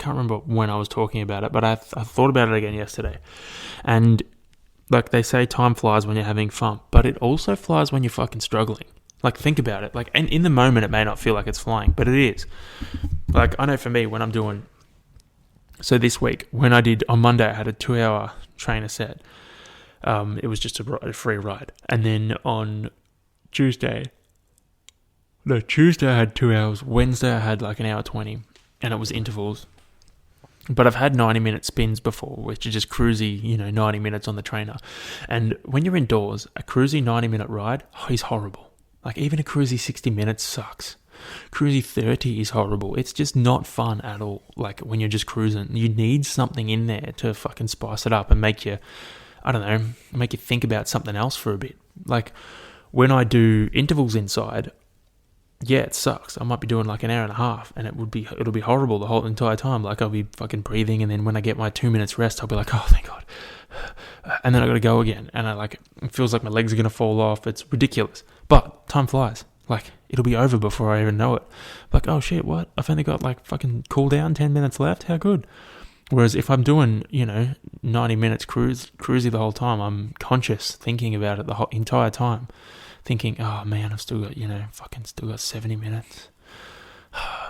remember when I was talking about it, but I thought about it again yesterday. And like they say, time flies when you're having fun, but it also flies when you're fucking struggling. Like, think about it. Like, and in the moment, it may not feel like it's flying, but it is. Like, I know for me, when I'm doing... So this week, on Monday, I had a 2-hour trainer set. It was just a free ride. And then on Tuesday I had 2 hours. Wednesday, I had like an hour 20, and it was intervals. But I've had 90-minute spins before, which are just cruisy, 90 minutes on the trainer. And when you're indoors, a cruisy 90-minute ride is horrible. Like, even a cruisy 60 minutes sucks. Cruisy 30 is horrible. It's just not fun at all. Like, when you're just cruising, you need something in there to fucking spice it up and make you think about something else for a bit. Like, when I do intervals inside, yeah, it sucks. I might be doing like an hour and a half, and it'll be horrible the whole entire time. Like, I'll be fucking breathing, and then when I get my 2 minutes rest, I'll be like, oh, thank God. And then I got to go again, and it feels like my legs are going to fall off. It's ridiculous. But time flies. Like, it'll be over before I even know it. Like, oh shit, what? I've only got like fucking cool down, 10 minutes left. How good. Whereas if I'm doing, 90 minutes cruisy the whole time, I'm conscious, thinking about it the whole entire time. Thinking, oh man, I've still got, still got 70 minutes.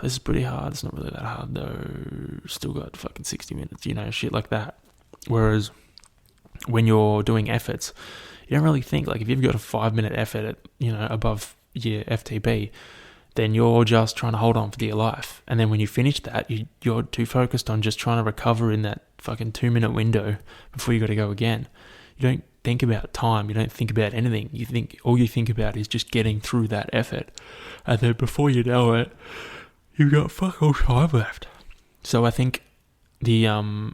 This is pretty hard. It's not really that hard though. Still got fucking 60 minutes, shit like that. Whereas when you're doing efforts, you don't really think, like, if you've got a 5-minute effort at, above your FTP, then you're just trying to hold on for dear life. And then when you finish that, you're too focused on just trying to recover in that fucking 2-minute window before you got to go again. You don't think about time. You don't think about anything. All you think about is just getting through that effort. And then before you know it, you've got fuck all time left. So I think I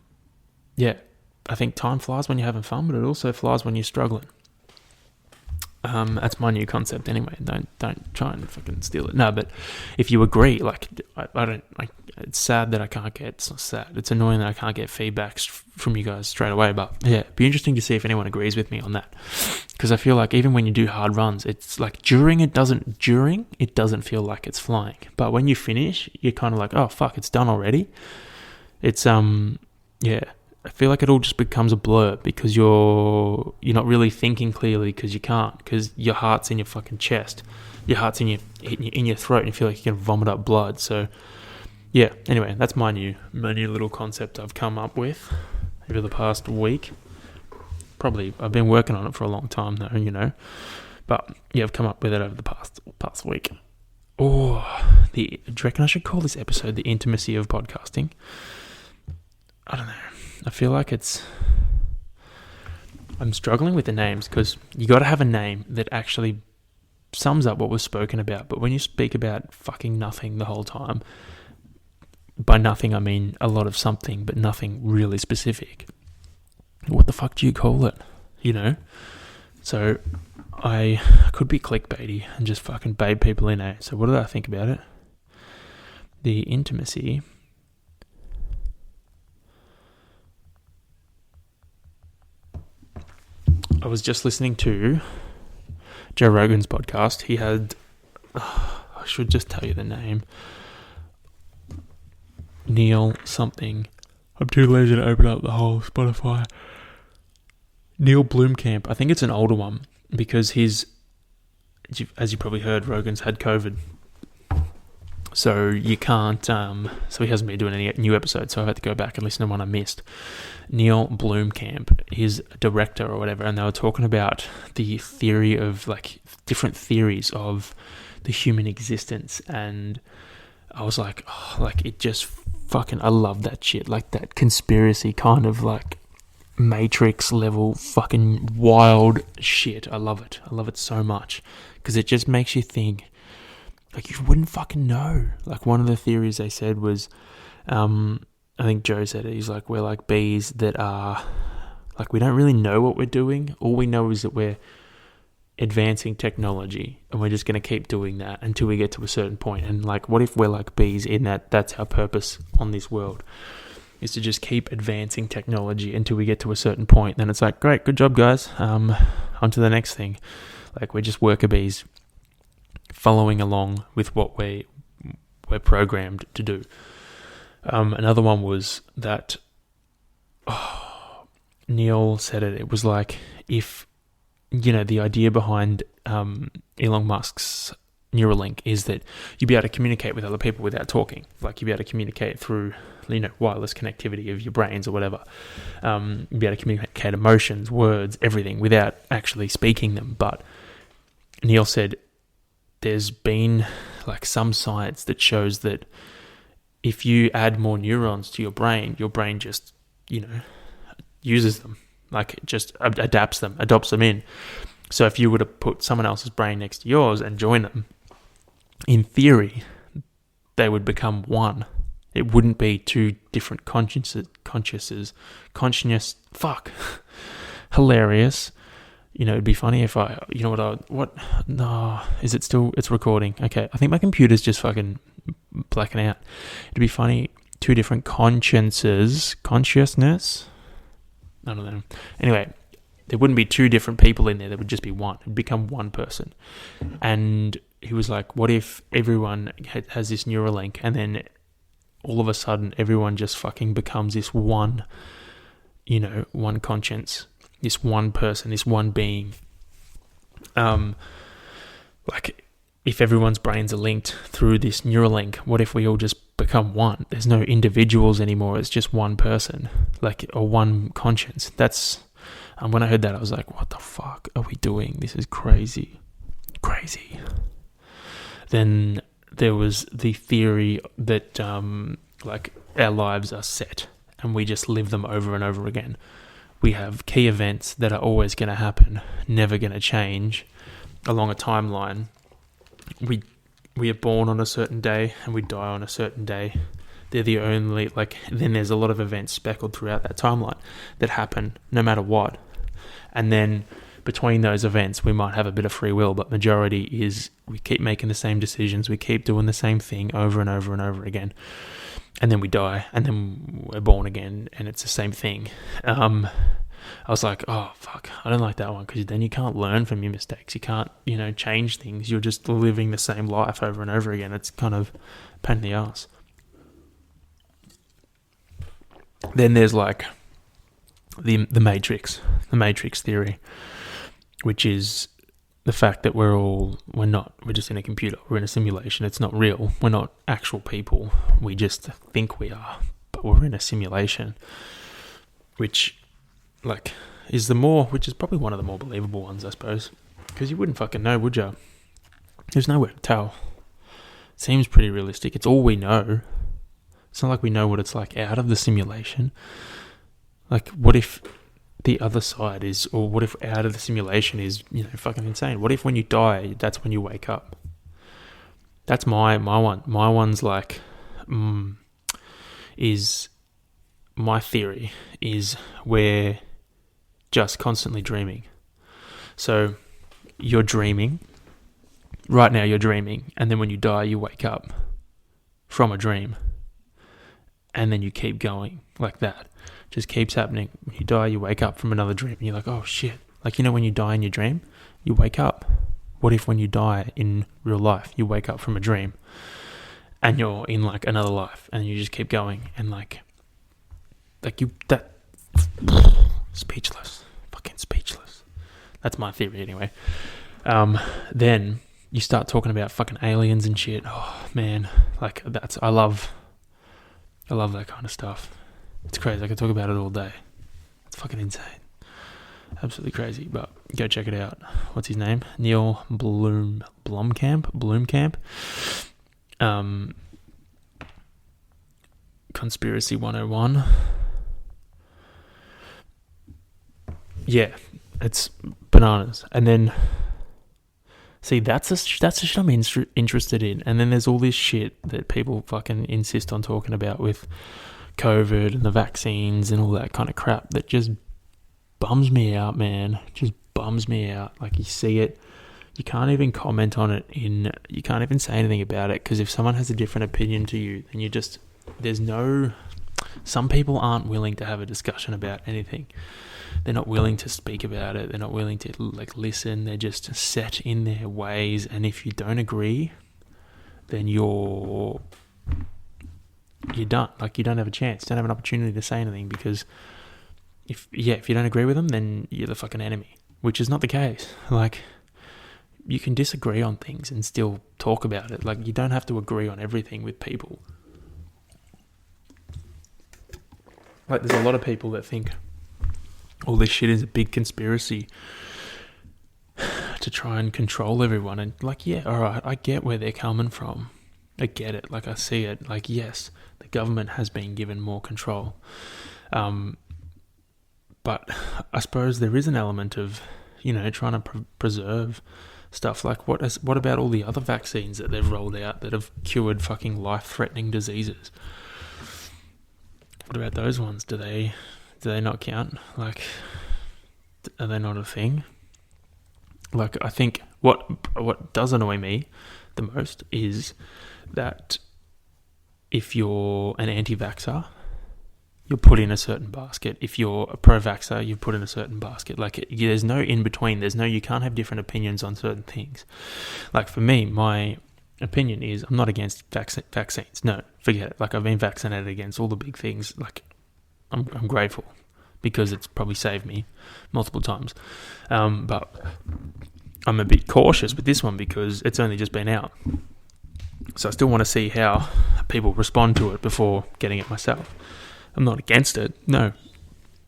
think time flies when you're having fun, but it also flies when you're struggling. That's my new concept anyway. Don't try and fucking steal it. No, but if you agree, like, I don't, like, it's sad that I can't get, it's not sad, it's annoying that I can't get feedback from you guys straight away, but yeah, it'd be interesting to see if anyone agrees with me on that. Because I feel like even when you do hard runs, it's like during it doesn't feel like it's flying. But when you finish, you're kind of like, oh fuck, it's done already. It's, yeah. I feel like it all just becomes a blur because you're not really thinking clearly because you can't, because your heart's in your fucking chest, your heart's in your throat, and you feel like you're gonna vomit up blood. So yeah, anyway, that's my new little concept I've come up with over the past week. Probably I've been working on it for a long time though, but yeah, I've come up with it over the past week. Do you reckon I should call this episode The Intimacy of Podcasting? I don't know. I feel like I'm struggling with the names because you got to have a name that actually sums up what was spoken about. But when you speak about fucking nothing the whole time, by nothing I mean a lot of something, but nothing really specific. What the fuck do you call it? So I could be clickbaity and just fucking bait people in, So what did I think about it? The Intimacy. I was just listening to Joe Rogan's podcast. He had, I should just tell you the name, Neil something. I'm too lazy to open up the whole Spotify. Neil Bloomkamp. I think it's an older one because as you probably heard, Rogan's had COVID. So you can't, so he hasn't been doing any new episodes, so I've had to go back and listen to one I missed. Neil Bloomkamp, he's a director or whatever, and they were talking about the theory of, like, different theories of the human existence, and I was like, oh, like, it just fucking, I love that shit, like, that conspiracy kind of, like, Matrix level fucking wild shit. I love it so much, because it just makes you think, like, you wouldn't fucking know. Like, one of the theories they said was, I think Joe said it, he's like, we're like bees that are, like, we don't really know what we're doing. All we know is that we're advancing technology, and we're just going to keep doing that until we get to a certain point. And, like, what if we're like bees in that's our purpose on this world, is to just keep advancing technology until we get to a certain point. Then it's like, great, good job, guys. On to the next thing. Like, we're just worker bees following along with what we're programmed to do. Another one was that, Neil said it was like, if, you know, the idea behind Elon Musk's Neuralink is that you'd be able to communicate with other people without talking. Like, you'd be able to communicate through, you know, wireless connectivity of your brains or whatever. You'd be able to communicate emotions, words, everything without actually speaking them. But Neil said there's been, like, some science that shows that if you add more neurons to your brain just, you know, uses them, like, it just adopts them in. So if you were to put someone else's brain next to yours and join them, in theory, they would become one. It wouldn't be two different consciousness. Fuck. Hilarious. You know, it'd be funny if no, is it still, it's recording. Okay, I think my computer's just fucking blacking out. It'd be funny, two different consciousness. I don't know. Anyway, there wouldn't be two different people in there. There would just be one. It'd become one person. And he was like, what if everyone has this Neuralink, and then all of a sudden everyone just fucking becomes this one, you know, one conscience, this one person, this one being. Like, if everyone's brains are linked through this Neuralink, what if we all just become one? There's no individuals anymore. It's just one person, like, or one conscience. That's, when I heard that, I was like, what the fuck are we doing? This is crazy. Then there was the theory that, like, our lives are set and we just live them over and over again. We have key events that are always going to happen, never going to change along a timeline. We are born on a certain day and we die on a certain day. They're the only, like, then there's a lot of events speckled throughout that timeline that happen no matter what. And then between those events, we might have a bit of free will, but majority is we keep making the same decisions. We keep doing the same thing over and over and over again. And then we die, and then we're born again, and it's the same thing. I was like, oh, fuck, I don't like that one, because then you can't learn from your mistakes. You can't, you know, change things. You're just living the same life over and over again. It's kind of a pain in the ass. Then there's, like, the Matrix theory, which is the fact that we're just in a computer. We're in a simulation. It's not real. We're not actual people. We just think we are, but we're in a simulation, which, like, is probably one of the more believable ones, I suppose, because you wouldn't fucking know, would you? There's nowhere to tell. Seems pretty realistic. It's all we know. It's not like we know what it's like out of the simulation. Like, what if the other side is, or what if out of the simulation is, you know, fucking insane? What if when you die, that's when you wake up? That's my one. My one's like, is my theory is we're just constantly dreaming. So you're dreaming. Right now you're dreaming. And then when you die, you wake up from a dream. And then you keep going like that. Just keeps happening. When you die, you wake up from another dream. And you're like, oh shit. Like, you know when you die in your dream, you wake up. What if when you die in real life, you wake up from a dream and you're in, like, another life, and you just keep going, and speechless. Fucking speechless. That's my theory anyway. Then you start talking about fucking aliens and shit. Oh man, like I love that kind of stuff. It's crazy. I could talk about it all day. It's fucking insane. Absolutely crazy. But go check it out. What's his name? Neil Bloomkamp. Conspiracy 101. Yeah, it's bananas. And then, see, that's the shit I'm interested in. And then there's all this shit that people fucking insist on talking about with COVID and the vaccines and all that kind of crap that just bums me out, man. Just bums me out. Like, you see it, you can't even comment on it you can't even say anything about it, because if someone has a different opinion to you, then some people aren't willing to have a discussion about anything. They're not willing to speak about it. They're not willing to listen. They're just set in their ways. And if you don't agree, then you're done. Like, you don't have a chance. You don't have an opportunity to say anything, because if you don't agree with them, then you're the fucking enemy, which is not the case. Like, you can disagree on things and still talk about it. Like, you don't have to agree on everything with people. Like, there's a lot of people that think all this shit is a big conspiracy to try and control everyone. And like, yeah, all right, I get where they're coming from. I get it. Like, I see it. Like, yes, the government has been given more control. But I suppose there is an element of, trying to preserve stuff. Like, what about all the other vaccines that they've rolled out that have cured fucking life-threatening diseases? What about those ones? Do they not count? Like, are they not a thing? Like, I think what does annoy me the most is that if you're an anti-vaxxer, you're put in a certain basket. If you're a pro-vaxxer, you're put in a certain basket. Like, there's no in-between. You can't have different opinions on certain things. Like, for me, my opinion is I'm not against vaccines. No, forget it. Like, I've been vaccinated against all the big things. Like, I'm grateful because it's probably saved me multiple times. But I'm a bit cautious with this one because it's only just been out. So I still want to see how people respond to it before getting it myself. I'm not against it, no.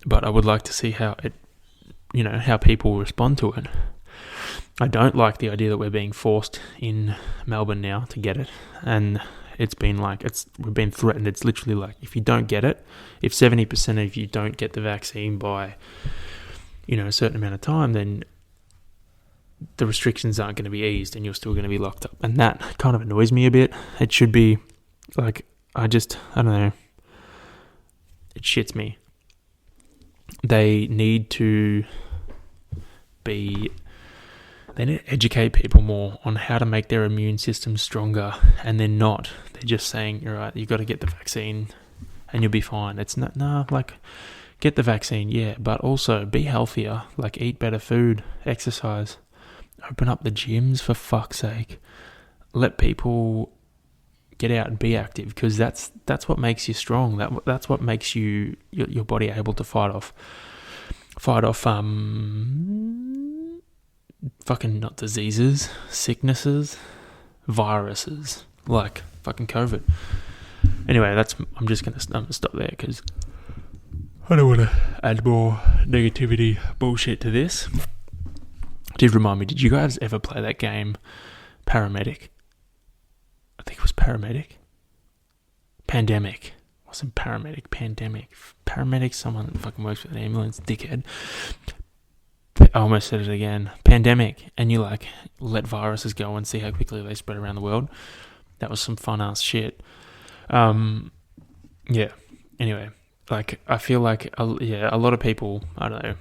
But I would like to see how people respond to it. I don't like the idea that we're being forced in Melbourne now to get it. And it's been like, we've been threatened. It's literally like, if you don't get it, if 70% of you don't get the vaccine by, a certain amount of time, then the restrictions aren't going to be eased and you're still going to be locked up. And that kind of annoys me a bit. It should be like, I don't know. It shits me. They need to educate people more on how to make their immune system stronger, and they're not. They're just saying, all right, you got to get the vaccine and you'll be fine. It's not, like, get the vaccine, yeah, but also be healthier, like eat better food, exercise, open up the gyms for fuck's sake. Let people get out and be active, because that's what makes you strong. That's what makes your body able to fight off fucking not diseases, sicknesses, viruses, like fucking COVID. Anyway, I'm just gonna stop there because I don't want to add more negativity bullshit to this. Did remind me, did you guys ever play that game, Paramedic? I think it was Paramedic. Pandemic. It wasn't Paramedic, Pandemic. Paramedic, someone that fucking works with an ambulance, dickhead. I almost said it again. Pandemic. And you let viruses go and see how quickly they spread around the world. That was some fun ass shit. Yeah. Anyway, I feel like a lot of people, I don't know.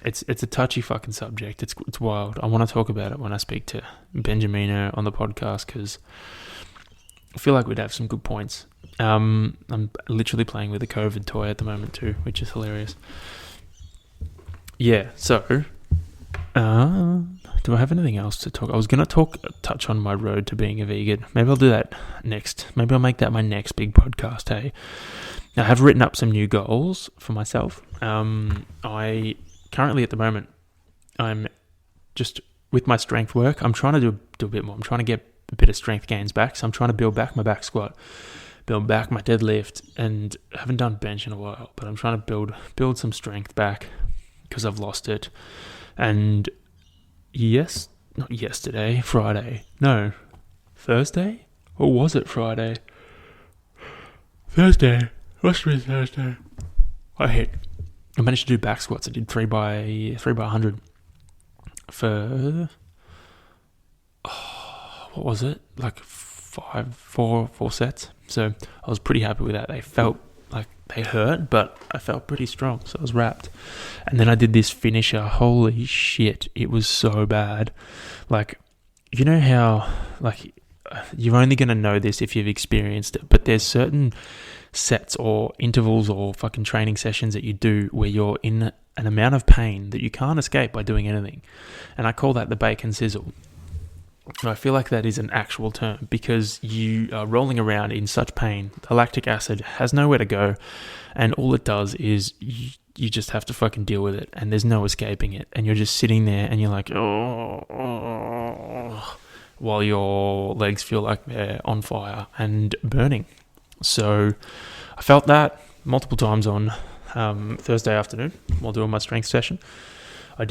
It's a touchy fucking subject. It's wild. I want to talk about it when I speak to Benjamino on the podcast, because I feel like we'd have some good points. I'm literally playing with a COVID toy at the moment too, which is hilarious. Yeah, so do I have anything else to talk? I was going to touch on my road to being a vegan. Maybe I'll do that next. Maybe I'll make that my next big podcast, hey? I have written up some new goals for myself. I currently at the moment, I'm just with my strength work, I'm trying to do a bit more. I'm trying to get a bit of strength gains back. So I'm trying to build back my back squat, build back my deadlift, and I haven't done bench in a while, but I'm trying to build some strength back because I've lost it. And not yesterday, Friday. No, Thursday? Or was it Friday? Thursday. Must have been Thursday. I managed to do back squats. I did 3 by 100 for, what was it? Like four sets. So I was pretty happy with that. They felt like they hurt, but I felt pretty strong. So I was wrapped. And then I did this finisher. Holy shit. It was so bad. Like, you know how, like, you're only going to know this if you've experienced it, but there's certain sets or intervals or fucking training sessions that you do where you're in an amount of pain that you can't escape by doing anything. And I call that the bacon sizzle. And I feel like that is an actual term because you are rolling around in such pain. The lactic acid has nowhere to go, and all it does is you just have to fucking deal with it, and there's no escaping it. And you're just sitting there and you're like, oh, while your legs feel like they're on fire and burning. So I felt that multiple times on Thursday afternoon while doing my strength session. I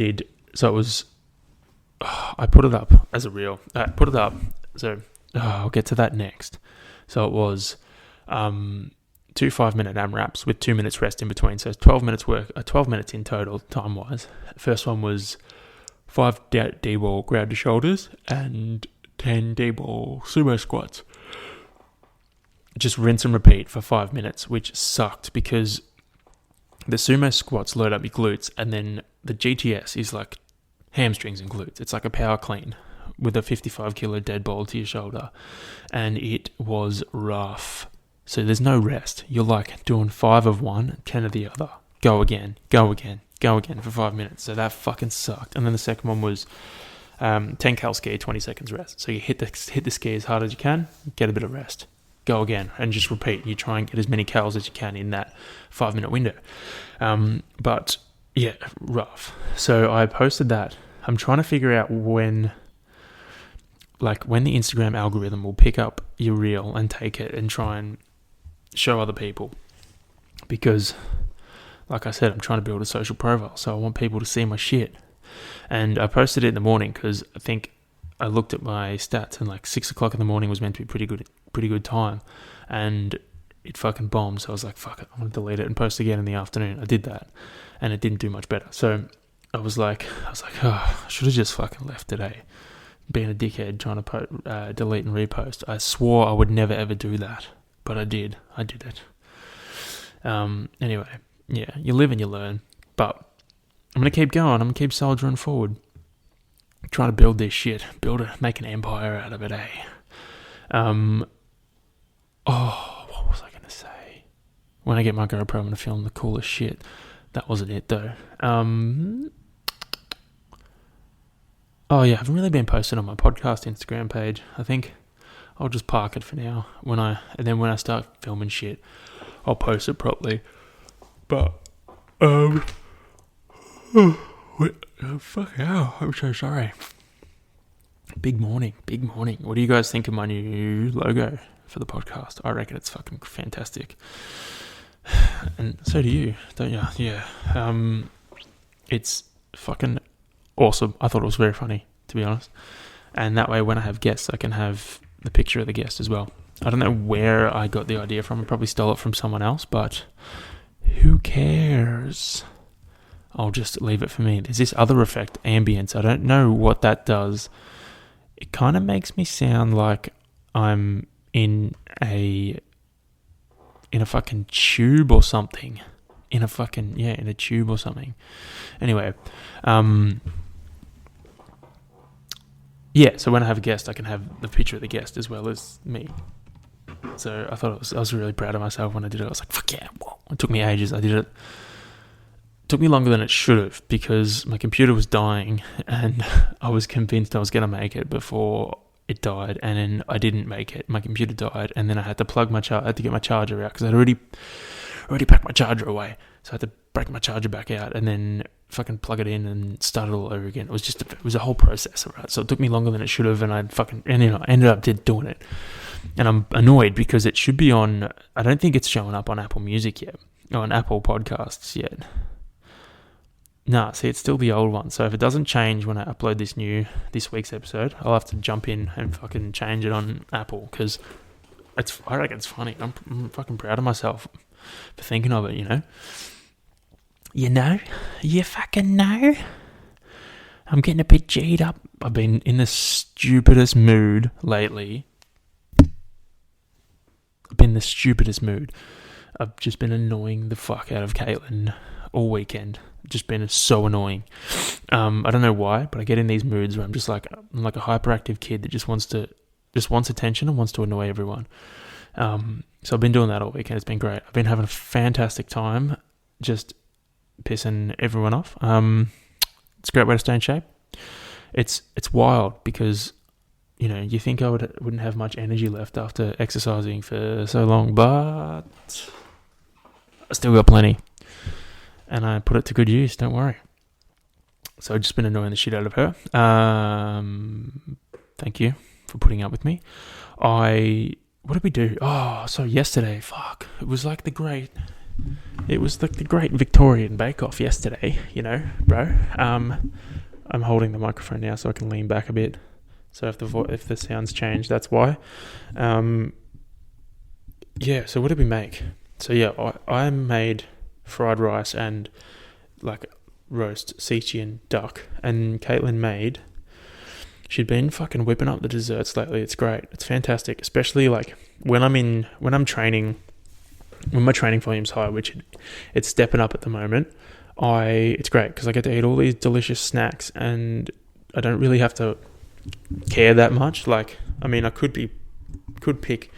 put it up as a reel. So I'll get to that next. So it was 2 5-minute AMRAPs with 2 minutes rest in between. So 12 minutes work, 12 minutes in total time-wise. First one was 5 D-ball grab to shoulders and 10 D-ball sumo squats. Just rinse and repeat for 5 minutes, which sucked because the sumo squats load up your glutes, and then the GTS is like hamstrings and glutes. It's like a power clean with a 55 kilo dead ball to your shoulder, and it was rough. So there's no rest. You're like doing 5 of one, 10 of the other. Go again for 5 minutes. So that fucking sucked. And then the second one was 10 cal ski, 20 seconds rest. So you hit the ski as hard as you can, get a bit of rest. Go again, and just repeat. You try and get as many cals as you can in that 5-minute window. But yeah, rough. So I posted that. I'm trying to figure out when the Instagram algorithm will pick up your reel and take it and try and show other people. Because, like I said, I'm trying to build a social profile, so I want people to see my shit. And I posted it in the morning because I think I looked at my stats and like 6 o'clock in the morning was meant to be pretty good time, and it fucking bombed. So I was like, fuck it, I'm gonna delete it and post again in the afternoon. I did that, and it didn't do much better. So I was like, oh, I should have just fucking left today, being a dickhead trying to delete and repost. I swore I would never ever do that, but I did it. Anyway, yeah, you live and you learn. But I'm gonna keep going. I'm gonna keep soldiering forward, trying to build this shit, make an empire out of it, eh? What was I gonna say? When I get my GoPro, I'm gonna film the coolest shit. That wasn't it though. Oh yeah, I haven't really been posting on my podcast Instagram page. I think I'll just park it for now. When I start filming shit, I'll post it properly. But fuck hell, I'm so sorry. Big morning. What do you guys think of my new logo for the podcast? I reckon it's fucking fantastic. And so do you, don't you? Yeah. It's fucking awesome. I thought it was very funny, to be honest. And that way, when I have guests, I can have the picture of the guest as well. I don't know where I got the idea from. I probably stole it from someone else, but who cares? I'll just leave it for me. There's this other effect, ambience. I don't know what that does. It kind of makes me sound like I'm in a fucking tube or something. In a tube or something. Anyway, yeah, so when I have a guest, I can have the picture of the guest as well as me. So I was really proud of myself when I did it. I was like, fuck yeah. Whoa. It took me ages. I did it. Took me longer than it should have because my computer was dying and I was convinced I was going to make it before it died, and then I didn't make it. My computer died, and then I had to get my charger out because I'd already packed my charger away. So I had to break my charger back out and then fucking plug it in and start it all over again. It was a whole process, right? So it took me longer than it should have, and I ended up doing it. And I'm annoyed because it should be on. I don't think it's showing up on Apple Music yet, or on Apple Podcasts yet. Nah, see, it's still the old one. So if it doesn't change when I upload this week's episode, I'll have to jump in and fucking change it on Apple, because I reckon it's funny. I'm fucking proud of myself for thinking of it, you know? You fucking know? I'm getting a bit G'd up. I've been in the stupidest mood lately. I've just been annoying the fuck out of Caitlin all weekend. Just been so annoying. I don't know why, but I get in these moods where I'm like a hyperactive kid that just wants attention and wants to annoy everyone. So I've been doing that all weekend. It's been great. I've been having a fantastic time, just pissing everyone off. It's a great way to stay in shape. It's wild because, you know, you think I wouldn't have much energy left after exercising for so long, but I still got plenty. And I put it to good use, don't worry. So I've just been annoying the shit out of her. Thank you for putting up with me. What did we do? Oh, so yesterday, it was like the great Victorian Bake-Off yesterday, you know, bro. I'm holding the microphone now so I can lean back a bit. So if the sounds change, that's why. Yeah, so what did we make? So yeah, I made fried rice and like roast Sichuan duck, and Caitlin she'd been fucking whipping up the desserts lately. It's great. It's fantastic, especially like when I'm training, when my training volume's high, which it's stepping up at the moment. It's great because I get to eat all these delicious snacks and I don't really have to care that much. Like, I mean, I could pick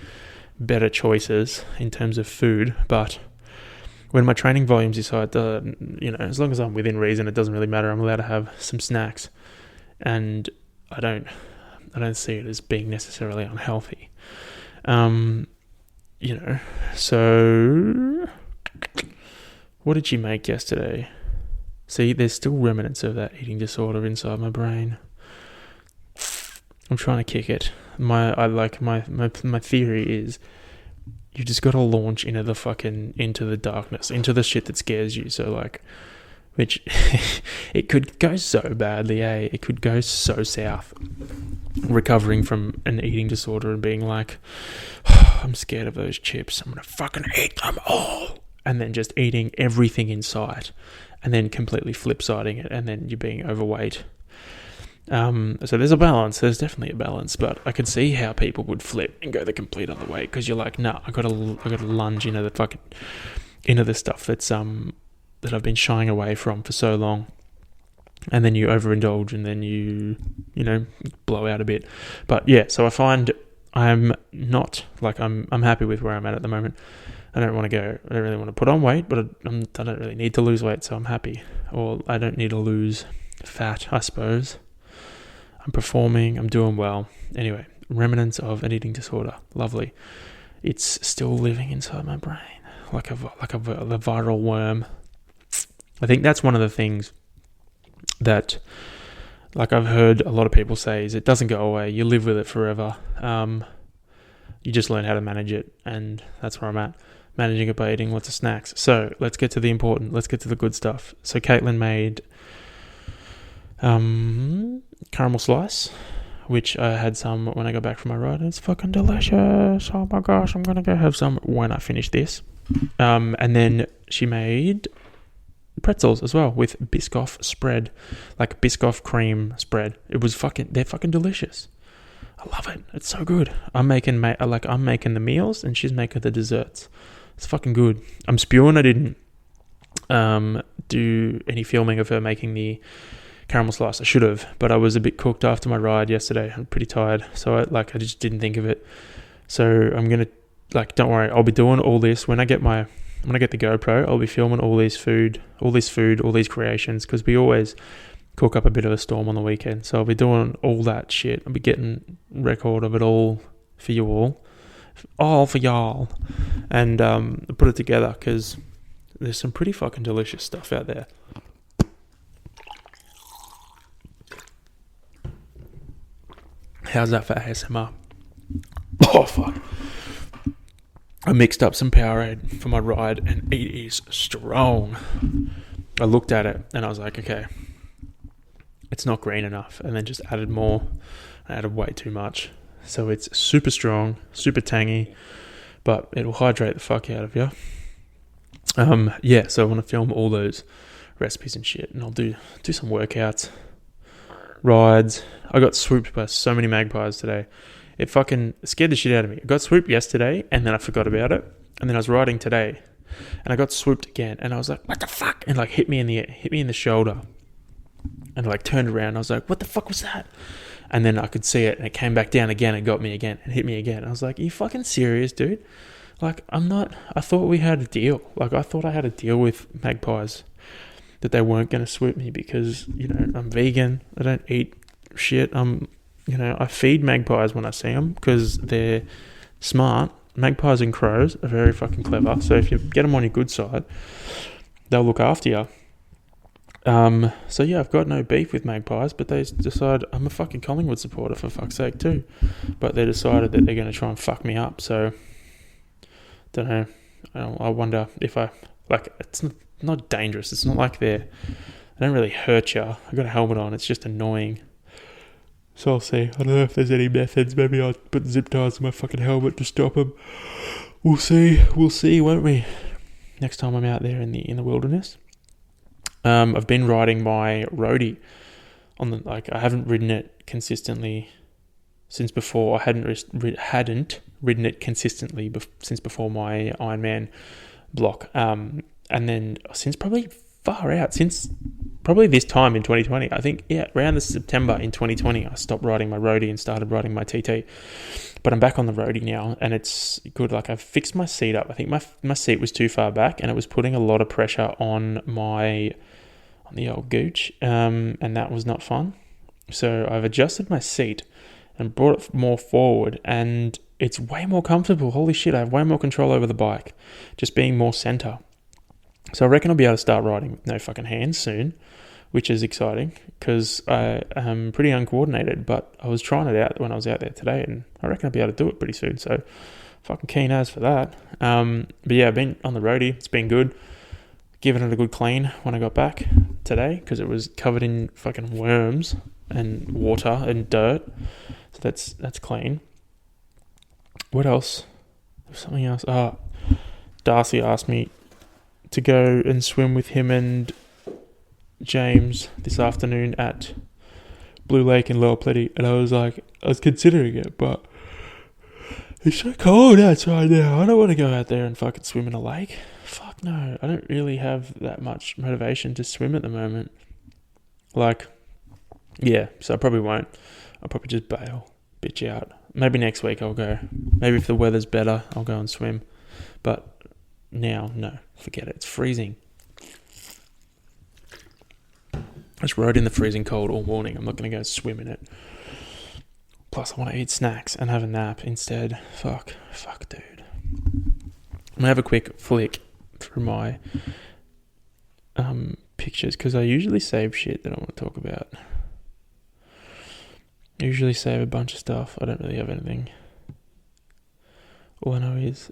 better choices in terms of food, but when my training volumes is high, as long as I'm within reason, it doesn't really matter. I'm allowed to have some snacks, and I don't see it as being necessarily unhealthy. So what did she make yesterday? See, there's still remnants of that eating disorder inside my brain. I'm trying to kick it. My theory is you just got to launch into the darkness, into the shit that scares you. So like, which it could go so badly, it could go so south. Recovering from an eating disorder and being like, I'm scared of those chips. I'm going to fucking eat them all. And then just eating everything in sight and then completely flip-siding it, and then you're being overweight. So there's a balance. There's definitely a balance, but I could see how people would flip and go the complete other way, because you're like, nah, I gotta lunge into the stuff that I've been shying away from for so long, and then you overindulge, and then you blow out a bit. But yeah, so I find I'm not like I'm happy with where I'm at the moment. I don't really want to put on weight, but I don't really need to lose weight, so I'm happy. Or I don't need to lose fat, I suppose. I'm performing, I'm doing well. Anyway, remnants of an eating disorder. Lovely. It's still living inside my brain like a viral worm. I think that's one of the things that, like, I've heard a lot of people say, is it doesn't go away. You live with it forever. You just learn how to manage it, and that's where I'm at. Managing it by eating lots of snacks. So let's get to the important. Let's get to the good stuff. So Caitlin made caramel slice, which I had some when I got back from my ride. It's fucking delicious. Oh my gosh, I'm gonna go have some when I finish this. And then she made pretzels as well with Biscoff spread, like Biscoff cream spread. They're fucking delicious. I love it. It's so good. I'm making the meals and she's making the desserts. It's fucking good. I'm spewing I didn't do any filming of her making the caramel slice. I should have, but I was a bit cooked after my ride yesterday. I'm pretty tired, so I just didn't think of it. So I'm gonna, don't worry, I'll be doing all this when I get the GoPro. I'll be filming all this food, all these creations, because we always cook up a bit of a storm on the weekend. So I'll be doing all that shit. I'll be getting record of it all for you all for y'all, and put it together, because there's some pretty fucking delicious stuff out there. How's that for ASMR? Oh, fuck. I mixed up some Powerade for my ride, and it is strong. I looked at it, and I was like, okay, it's not green enough, and then just added more. I added way too much. So it's super strong, super tangy, but it'll hydrate the fuck out of you. So I want to film all those recipes and shit, and I'll do some workouts, rides. I got swooped by so many magpies today. It fucking scared the shit out of me. I got swooped yesterday, and then I forgot about it, and then I was riding today, and I got swooped again, and I was like, what the fuck? And like hit me in the shoulder, and like turned around. I was like, what the fuck was that? And then I could see it, and it came back down again and got me again and hit me again. I was like, are you fucking serious, dude? Like, I thought we had a deal. Like, I thought I had a deal with magpies that they weren't going to swoop me because, I'm vegan. I don't eat shit. I feed magpies when I see them because they're smart. Magpies and crows are very fucking clever. So if you get them on your good side, they'll look after you. I've got no beef with magpies, but they decide I'm a fucking Collingwood supporter for fuck's sake too. But they decided that they're going to try and fuck me up. So, don't know. I wonder if it's not dangerous. It's not like they don't really hurt you. I got a helmet on. It's just annoying. So I'll see. I don't know if there's any methods. Maybe I'll put zip ties on my fucking helmet to stop them. We'll see. We'll see, won't we? Next time I'm out there in the wilderness. I've been riding my roadie on I haven't ridden it consistently since before. I hadn't ridden it consistently since before my Ironman block. And then since probably this time in 2020, I think, around the September in 2020, I stopped riding my roadie and started riding my TT. But I'm back on the roadie now, and it's good. Like, I've fixed my seat up. I think my seat was too far back, and it was putting a lot of pressure on the old gooch, and that was not fun. So I've adjusted my seat and brought it more forward, and it's way more comfortable. Holy shit, I have way more control over the bike, just being more center. So I reckon I'll be able to start riding with no fucking hands soon, which is exciting because I am pretty uncoordinated, but I was trying it out when I was out there today, and I reckon I'll be able to do it pretty soon. So fucking keen as for that. But yeah, I've been on the roadie. It's been good. Given it a good clean when I got back today because it was covered in fucking worms and water and dirt. So that's clean. What else? There's something else. Darcy asked me to go and swim with him and James this afternoon at Blue Lake in Lower Plenty, and I was considering it, but it's so cold outside now. I don't want to go out there and fucking swim in a lake. Fuck no. I don't really have that much motivation to swim at the moment. So I probably won't. I'll probably just bail, bitch out. Maybe next week I'll go. Maybe if the weather's better, I'll go and swim. But now, no, forget it. It's freezing. I just rode in the freezing cold all morning. I'm not going to go swim in it. Plus, I want to eat snacks and have a nap instead. Fuck, dude. I'm going to have a quick flick through my pictures because I usually save shit that I want to talk about. I usually save a bunch of stuff. I don't really have anything. All I know is...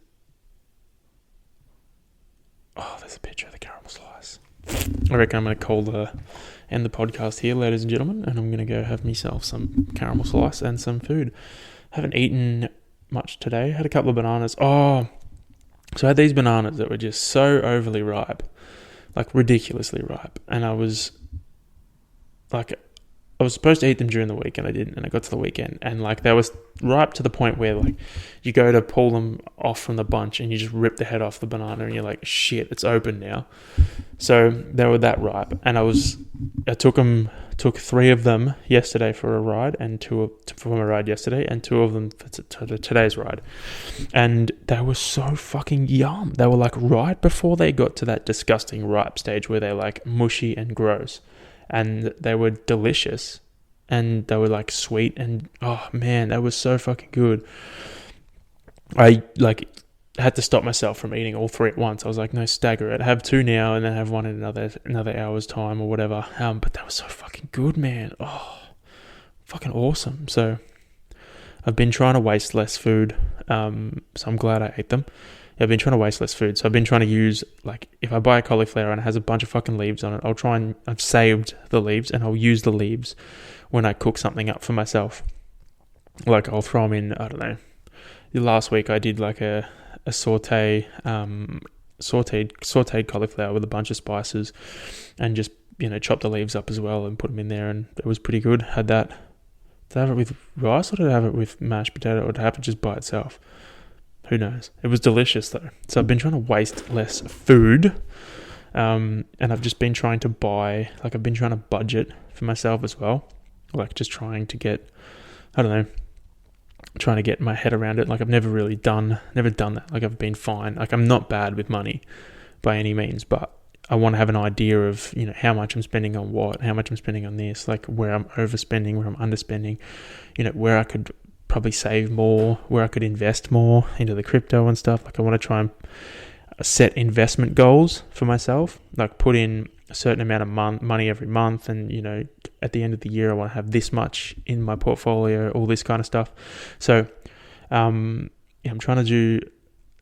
there's a picture of the caramel slice. I reckon I'm going to end the podcast here, ladies and gentlemen, and I'm going to go have myself some caramel slice and some food. Haven't eaten much today. Had a couple of bananas. So I had these bananas that were just so overly ripe, like ridiculously ripe, and I was supposed to eat them during the week and I didn't, and I got to the weekend and they was ripe to the point where you go to pull them off from the bunch and you just rip the head off the banana and you're like, shit, it's open now. So they were that ripe, and I took 3 of them yesterday for a ride and 2 for my ride yesterday and 2 of them for today's ride, and they were so fucking yum. They were right before they got to that disgusting ripe stage where they're mushy and gross. And they were delicious, and they were sweet, and oh man, that was so fucking good. I I had to stop myself from eating all 3 at once. I was like, no, stagger it. Have 2 now and then have 1 in another hour's time or whatever. But that was so fucking good, man. Oh, fucking awesome. So I've been trying to waste less food. So I'm glad I ate them. I've been trying to waste less food. So I've been trying to use, like, if I buy a cauliflower and it has a bunch of fucking leaves on it, I've saved the leaves and I'll use the leaves when I cook something up for myself. Like, I'll throw them in, I don't know. Last week I did like a sauteed cauliflower with a bunch of spices and just, chop the leaves up as well and put them in there, and it was pretty good. Had that. Did I have it with rice or did I have it with mashed potato, or did I have it just by itself? Who knows? It was delicious though. So I've been trying to waste less food, and I've just been trying to buy, like, I've been trying to budget for myself as well, like just trying to get, I don't know, trying to get my head around it. Like, I've never done that. Like, I've been fine. Like, I'm not bad with money by any means, but I want to have an idea of, how much I'm spending on what, how much I'm spending on this, like where I'm overspending, where I'm underspending, where I could probably save more, where I could invest more into the crypto and stuff. Like, I want to try and set investment goals for myself, like put in a certain amount of money every month, and at the end of the year I want to have this much in my portfolio, all this kind of stuff. So I'm trying to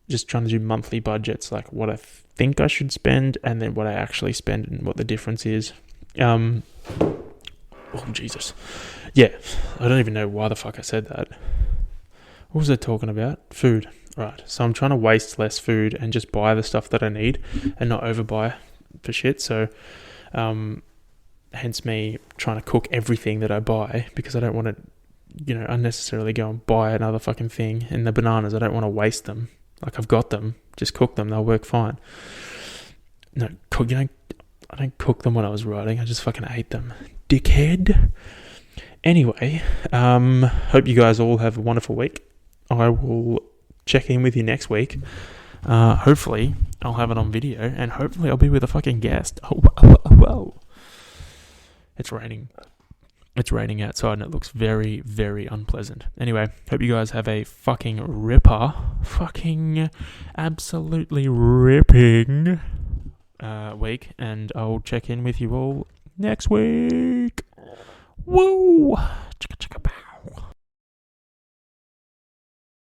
do monthly budgets, like what I think I should spend and then what I actually spend and what the difference is. Oh Jesus, yeah, I don't even know why the fuck I said that. What was I talking about? Food. Right. So I'm trying to waste less food and just buy the stuff that I need and not overbuy for shit. So, hence me trying to cook everything that I buy, because I don't want to, unnecessarily go and buy another fucking thing. And the bananas, I don't want to waste them. Like, I've got them. Just cook them. They'll work fine. No, I don't cook them when I was writing. I just fucking ate them. Dickhead. Anyway, hope you guys all have a wonderful week. I will check in with you next week. Hopefully I'll have it on video, and hopefully I'll be with a fucking guest. Whoa. It's raining outside and it looks very, very unpleasant. Anyway, hope you guys have a fucking absolutely ripping week, and I'll check in with you all next week. Woo!